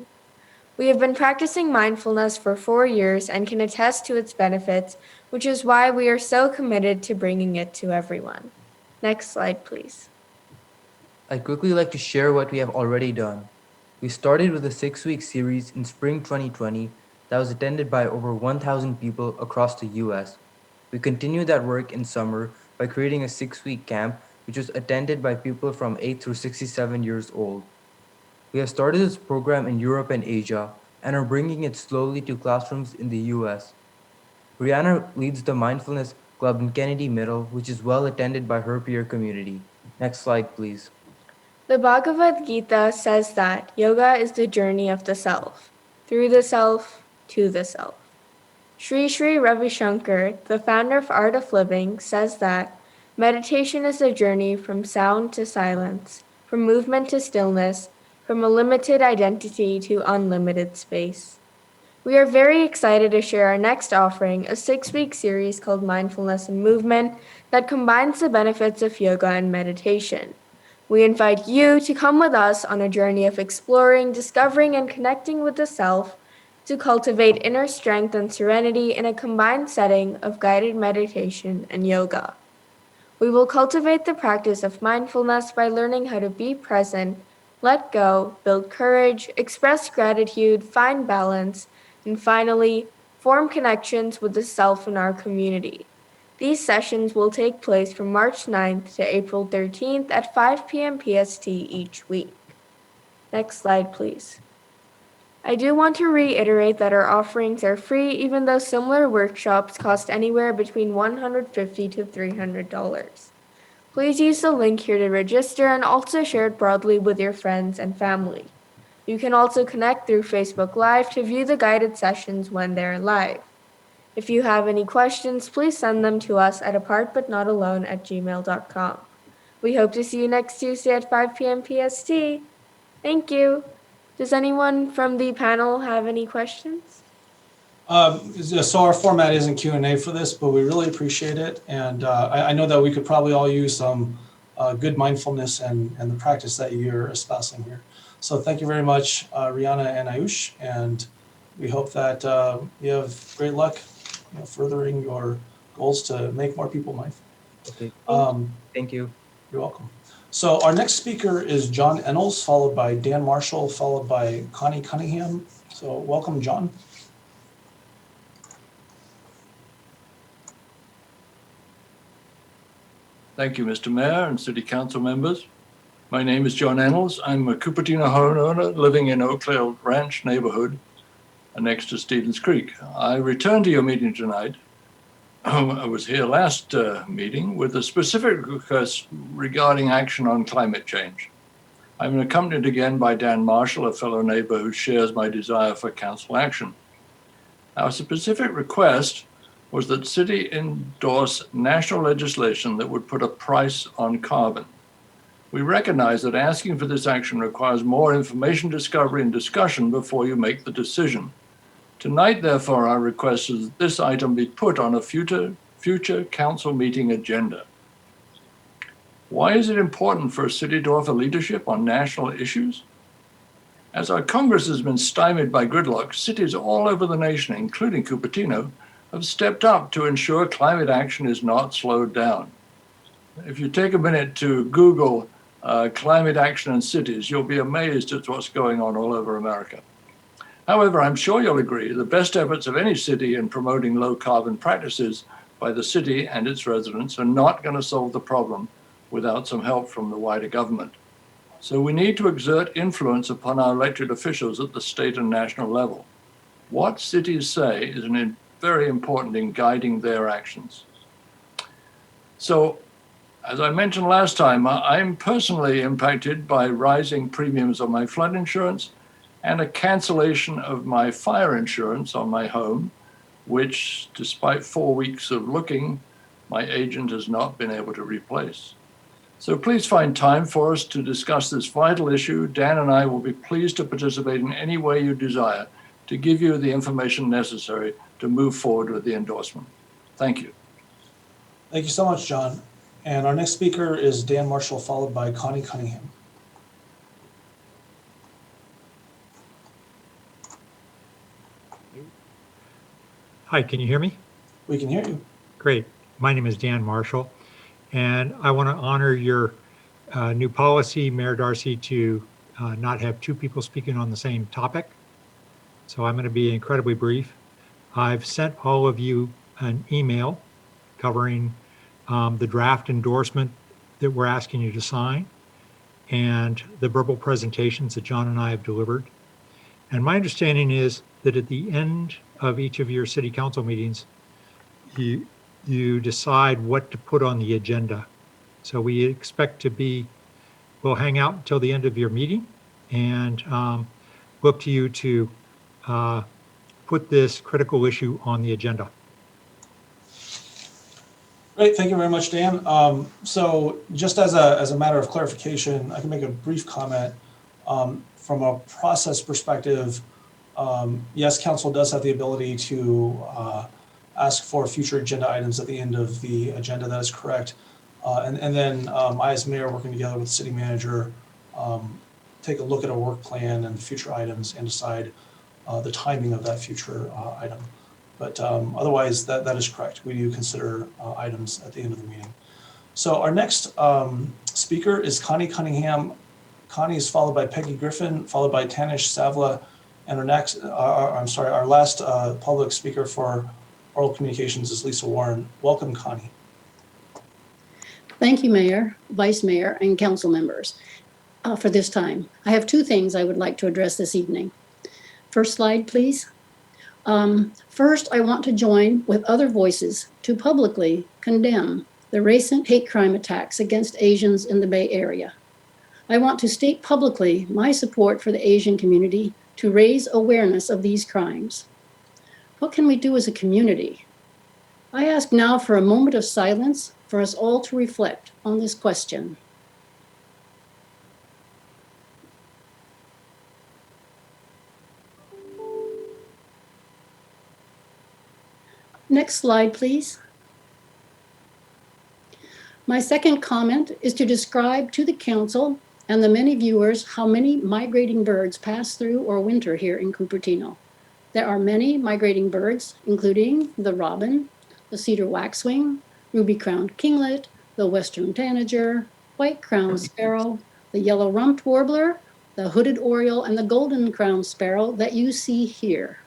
We have been practicing mindfulness for 4 years and can attest to its benefits, which is why we are so committed to bringing it to everyone. Next slide, please. I'd quickly like to share what we have already done. We started with a 6-week series in spring 2020 that was attended by over 1,000 people across the US. We continued that work in summer by creating a 6-week camp, which was attended by people from 8 through 67 years old. We have started this program in Europe and Asia and are bringing it slowly to classrooms in the US. Brianna leads the Mindfulness Club in Kennedy Middle, which is well attended by her peer community. Next slide, please. The Bhagavad Gita says that yoga is the journey of the self, through the self, to the self. Sri Sri Ravi Shankar, the founder of Art of Living, says that meditation is a journey from sound to silence, from movement to stillness, from a limited identity to unlimited space. We are very excited to share our next offering, a 6-week series called Mindfulness and Movement that combines the benefits of yoga and meditation. We invite you to come with us on a journey of exploring, discovering, and connecting with the self to cultivate inner strength and serenity in a combined setting of guided meditation and yoga. We will cultivate the practice of mindfulness by learning how to be present, let go, build courage, express gratitude, find balance, and finally, form connections with the self in our community. These sessions will take place from March 9th to April 13th at 5 p.m. PST each week. Next slide, please. I do want to reiterate that our offerings are free, even though similar workshops cost anywhere between $150 to $300. Please use the link here to register and also share it broadly with your friends and family. You can also connect through Facebook Live to view the guided sessions when they're live. If you have any questions, please send them to us at apartbutnotalone@gmail.com. We hope to see you next Tuesday at 5 p.m. PST. Thank you. Does anyone from the panel have any questions? So our format isn't Q&A for this, but we really appreciate it. And I know that we could probably all use some good mindfulness and the practice that you're espousing here. So thank you very much, Rihanna and Ayush. And we hope that you have great luck furthering your goals to make more people mindful. Okay, Um, thank you. You're welcome. So our next speaker is John Ennals, followed by Dan Marshall, followed by Connie Cunningham. So welcome, John. Thank you, Mr. Mayor and City Council members. My name is John Ennals. I'm a Cupertino homeowner living in Oakdale Ranch neighborhood next to Stevens Creek. I returned to your meeting tonight. I was here last meeting with a specific request regarding action on climate change. I'm accompanied again by Dan Marshall, a fellow neighbor who shares my desire for council action. Our specific request was that city endorse national legislation that would put a price on carbon. We recognize that asking for this action requires more information discovery and discussion before you make the decision. Tonight, therefore, our request is that this item be put on a future council meeting agenda. Why is it important for a city to offer leadership on national issues? As our Congress has been stymied by gridlock, cities all over the nation, including Cupertino, have stepped up to ensure climate action is not slowed down. If you take a minute to Google climate action in cities, you'll be amazed at what's going on all over America. However, I'm sure you'll agree the best efforts of any city in promoting low carbon practices by the city and its residents are not going to solve the problem without some help from the wider government. So we need to exert influence upon our elected officials at the state and national level. What cities say is very important in guiding their actions. So, as I mentioned last time, I'm personally impacted by rising premiums on my flood insurance and a cancellation of my fire insurance on my home, which, despite 4 weeks of looking, my agent has not been able to replace. So please find time for us to discuss this vital issue. Dan and I will be pleased to participate in any way you desire to give you the information necessary to move forward with the endorsement. Thank you. Thank you so much, John. And our next speaker is Dan Marshall, followed by Connie Cunningham. Hi, can you hear me? We can hear you. Great. My name is Dan Marshall, and I want to honor your new policy, Mayor Darcy, to not have two people speaking on the same topic. So I'm going to be incredibly brief. I've sent all of you an email covering the draft endorsement that we're asking you to sign and the verbal presentations that John and I have delivered. And my understanding is that at the end of each of your city council meetings, you decide what to put on the agenda. So we expect we'll hang out until the end of your meeting and look to you to put this critical issue on the agenda. Great, thank you very much, Dan. So just as a matter of clarification, I can make a brief comment. From a process perspective, yes, council does have the ability to ask for future agenda items at the end of the agenda. That is correct. And then I, as mayor, working together with the city manager, take a look at a work plan and future items and decide the timing of that future item. But otherwise, that is correct. We do consider items at the end of the meeting. So our next speaker is Connie Cunningham. Connie is followed by Peggy Griffin, followed by Tanish Savla, and our last public speaker for oral communications is Lisa Warren. Welcome, Connie. Thank you, Mayor, Vice Mayor, and council members for this time. I have two things I would like to address this evening. First slide, please. First, I want to join with other voices to publicly condemn the recent hate crime attacks against Asians in the Bay Area. I want to state publicly my support for the Asian community to raise awareness of these crimes. What can we do as a community? I ask now for a moment of silence for us all to reflect on this question. Next slide, please. My second comment is to describe to the council and the many viewers how many migrating birds pass through or winter here in Cupertino. There are many migrating birds, including the robin, the cedar waxwing, ruby-crowned kinglet, the western tanager, white-crowned sparrow, the yellow-rumped warbler, the hooded oriole, and the golden-crowned sparrow that you see here.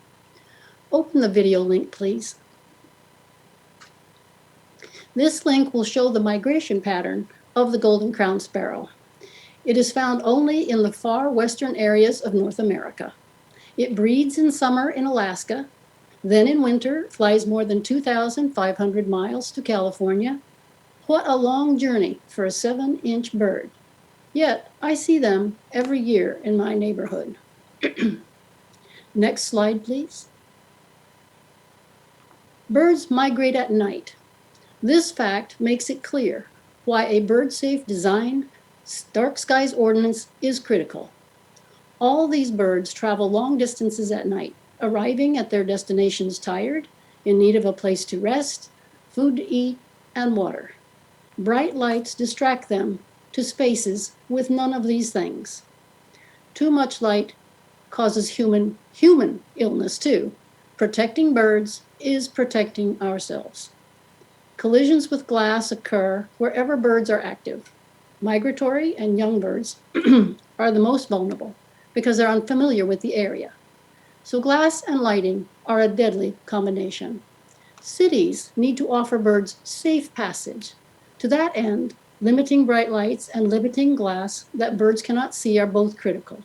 Open the video link, please. This link will show the migration pattern of the golden-crowned sparrow. It is found only in the far western areas of North America. It breeds in summer in Alaska, then in winter flies more than 2,500 miles to California. What a long journey for a 7-inch bird. Yet I see them every year in my neighborhood. Next slide, please. Birds migrate at night. This fact makes it clear why a bird-safe design, dark skies ordinance is critical. All these birds travel long distances at night, arriving at their destinations tired, in need of a place to rest, food to eat, and water. Bright lights distract them to spaces with none of these things. Too much light causes human illness too. Protecting birds is protecting ourselves. Collisions with glass occur wherever birds are active. Migratory and young birds are the most vulnerable because they're unfamiliar with the area. So glass and lighting are a deadly combination. Cities need to offer birds safe passage. To that end, limiting bright lights and limiting glass that birds cannot see are both critical.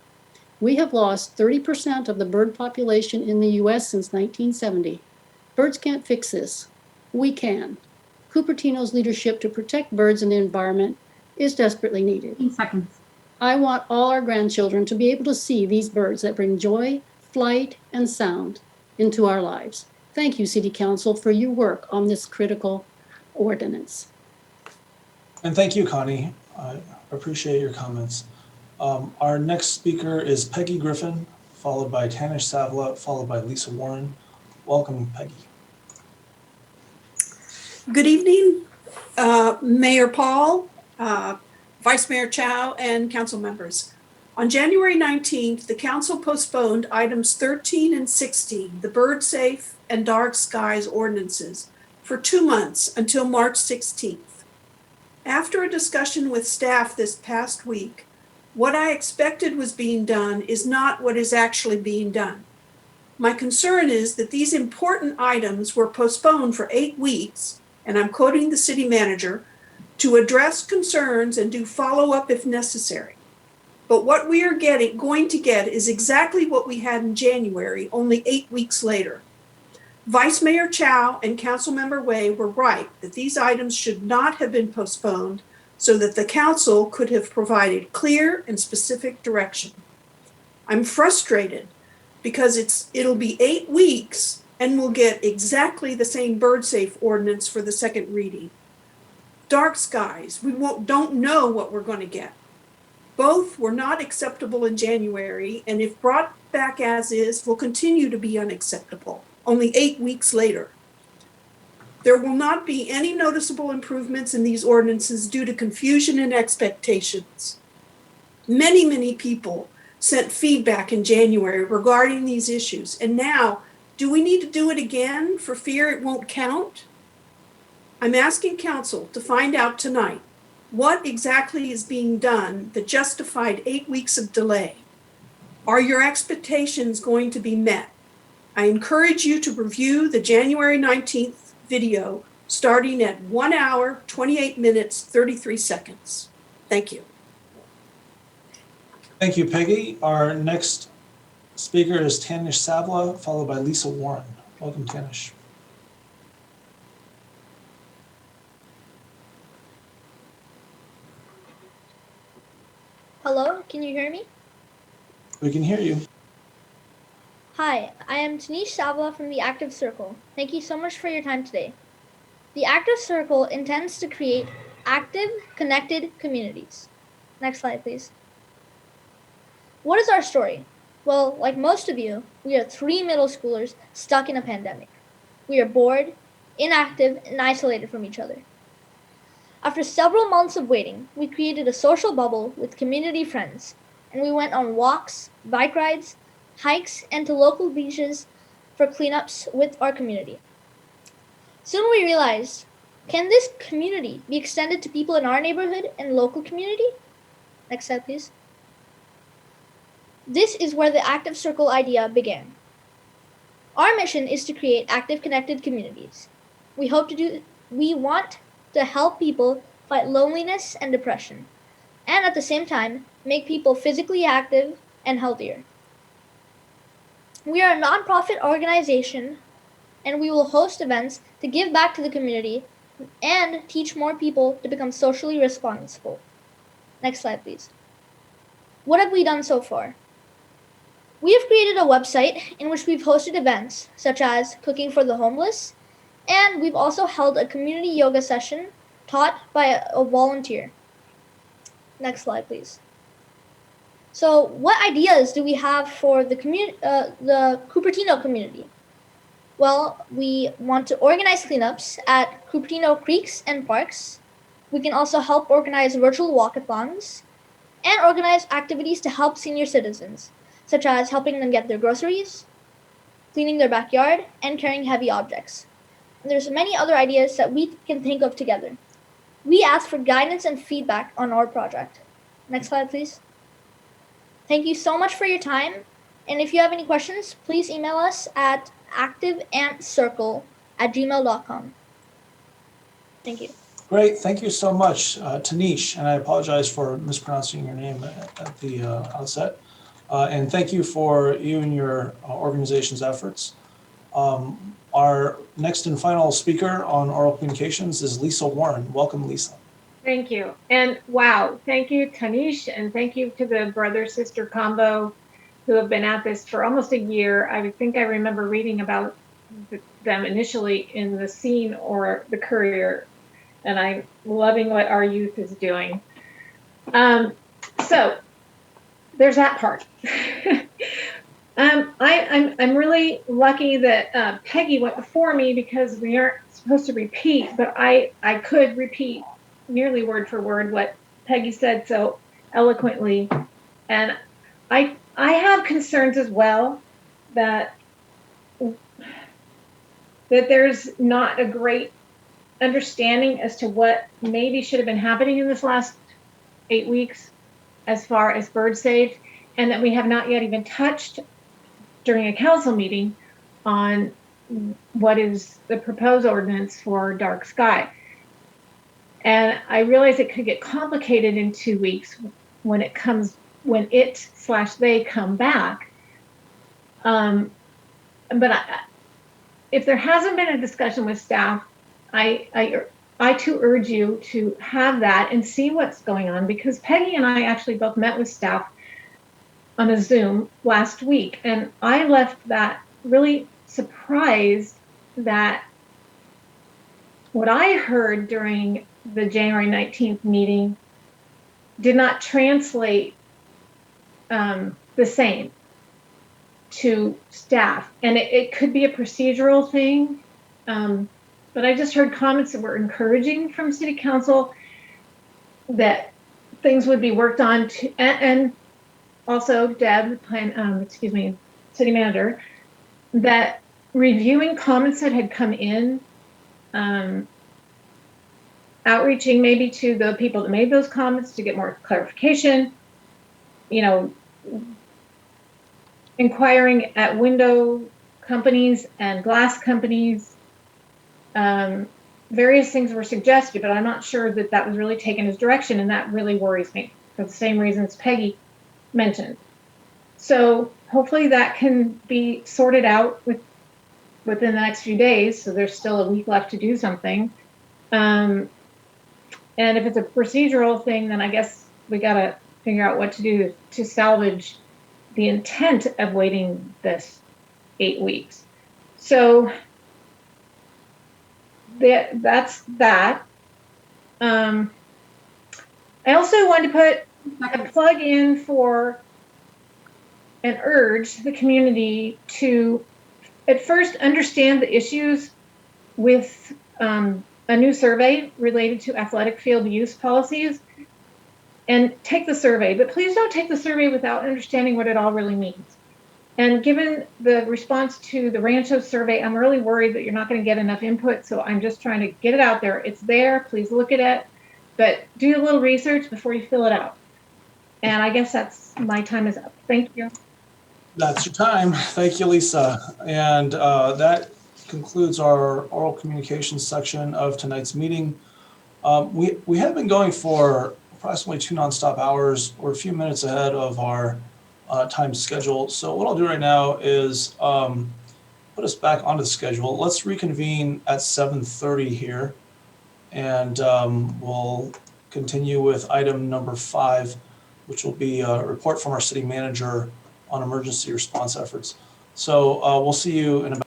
We have lost 30% of the bird population in the US since 1970. Birds can't fix this. We can. Cupertino's leadership to protect birds and the environment is desperately needed. 15 seconds. I want all our grandchildren to be able to see these birds that bring joy, flight, and sound into our lives. Thank you, City Council, for your work on this critical ordinance. And thank you, Connie. I appreciate your comments. Our next speaker is Peggy Griffin, followed by Tanish Savla, followed by Lisa Warren. Welcome, Peggy. Good evening, Mayor Paul, Vice Mayor Chow, and council members. On January 19th, the council postponed items 13 and 16, the bird safe and dark skies ordinances, for 2 months until March 16th. After a discussion with staff this past week, what I expected was being done is not what is actually being done. My concern is that these important items were postponed for 8 weeks, and I'm quoting the city manager, to address concerns and do follow-up if necessary. But what we are going to get is exactly what we had in January, only 8 weeks later. Vice Mayor Chow and Councilmember Wei were right that these items should not have been postponed so that the council could have provided clear and specific direction. I'm frustrated because it'll be 8 weeks and we'll get exactly the same bird safe ordinance for the second reading. Dark skies, we don't know what we're going to get. Both were not acceptable in January, and if brought back as is, will continue to be unacceptable, only 8 weeks later. There will not be any noticeable improvements in these ordinances due to confusion and expectations. Many people sent feedback in January regarding these issues, and now, do we need to do it again for fear it won't count? I'm asking council to find out tonight what exactly is being done that justified 8 weeks of delay. Are your expectations going to be met? I encourage you to review the January 19th video starting at 1 hour, 28 minutes, 33 seconds. Thank you. Thank you, Peggy. Our next speaker is Tanish Savla, followed by Lisa Warren. Welcome, Tanish. Hello, can you hear me? We can hear you. Hi, I am Tanish Savla from the Active Circle. Thank you so much for your time today. The Active Circle intends to create active, connected communities. Next slide, please. What is our story? Well, like most of you, we are 3 middle schoolers stuck in a pandemic. We are bored, inactive, and isolated from each other. After several months of waiting, we created a social bubble with community friends, and we went on walks, bike rides, hikes, and to local beaches for cleanups with our community. Soon we realized, can this community be extended to people in our neighborhood and local community? Next slide, please. This is where the Active Circle idea began. Our mission is to create active, connected communities. We want to help people fight loneliness and depression, and at the same time, make people physically active and healthier. We are a nonprofit organization, and we will host events to give back to the community and teach more people to become socially responsible. Next slide, please. What have we done so far? We have created a website in which we've hosted events such as Cooking for the Homeless, and we've also held a community yoga session taught by a volunteer. Next slide, please. So what ideas do we have for the Cupertino community? Well, we want to organize cleanups at Cupertino creeks and parks. We can also help organize virtual walkathons and organize activities to help senior citizens, such as helping them get their groceries, cleaning their backyard, and carrying heavy objects. And there's many other ideas that we can think of together. We ask for guidance and feedback on our project. Next slide, please. Thank you so much for your time. And if you have any questions, please email us at activeantcircle@gmail.com. Thank you. Great, thank you so much, Tanish, and I apologize for mispronouncing your name at the outset. And thank you for you and your organization's efforts. Our next and final speaker on oral communications is Lisa Warren. Welcome, Lisa. Thank you. And wow, thank you, Tanish, and thank you to the brother-sister combo who have been at this for almost a year. I think I remember reading about them initially in the Scene or the Courier, and I'm loving what our youth is doing. So there's that part. I'm really lucky that Peggy went before me because we aren't supposed to repeat, but I could repeat nearly word for word what Peggy said so eloquently. And I have concerns as well that there's not a great understanding as to what maybe should have been happening in this last 8 weeks as far as bird safe, and that we have not yet even touched during a council meeting on what is the proposed ordinance for dark sky. And I realize it could get complicated in 2 weeks when it/they come back. But if there hasn't been a discussion with staff, I too urge you to have that and see what's going on, because Peggy and I actually both met with staff on a Zoom last week, and I left that really surprised that what I heard during the January 19th meeting did not translate the same to staff. And it could be a procedural thing, but I just heard comments that were encouraging from City Council that things would be worked on, and also Deb, City Manager, that reviewing comments that had come in, outreaching maybe to the people that made those comments to get more clarification, inquiring at window companies and glass companies. Various things were suggested, but I'm not sure that was really taken as direction, and that really worries me for the same reasons Peggy mentioned. So hopefully that can be sorted out within the next few days, so there's still a week left to do something. And if it's a procedural thing, then I guess we got to figure out what to do to salvage the intent of waiting this 8 weeks. So that's that. I also wanted to put a plug in for and urge the community to at first understand the issues with a new survey related to athletic field use policies, and take the survey. But please don't take the survey without understanding what it all really means. And given the response to the Rancho survey, I'm really worried that you're not going to get enough input. So I'm just trying to get it out there. It's there. Please look at it. But do a little research before you fill it out. And I guess that's my time is up. Thank you. That's your time. Thank you, Lisa. And that concludes our oral communications section of tonight's meeting. We have been going for approximately 2 nonstop hours. We're a few minutes ahead of our time schedule. So what I'll do right now is put us back onto the schedule. Let's reconvene at 7:30 here, and we'll continue with item number 5, which will be a report from our city manager on emergency response efforts. So we'll see you in about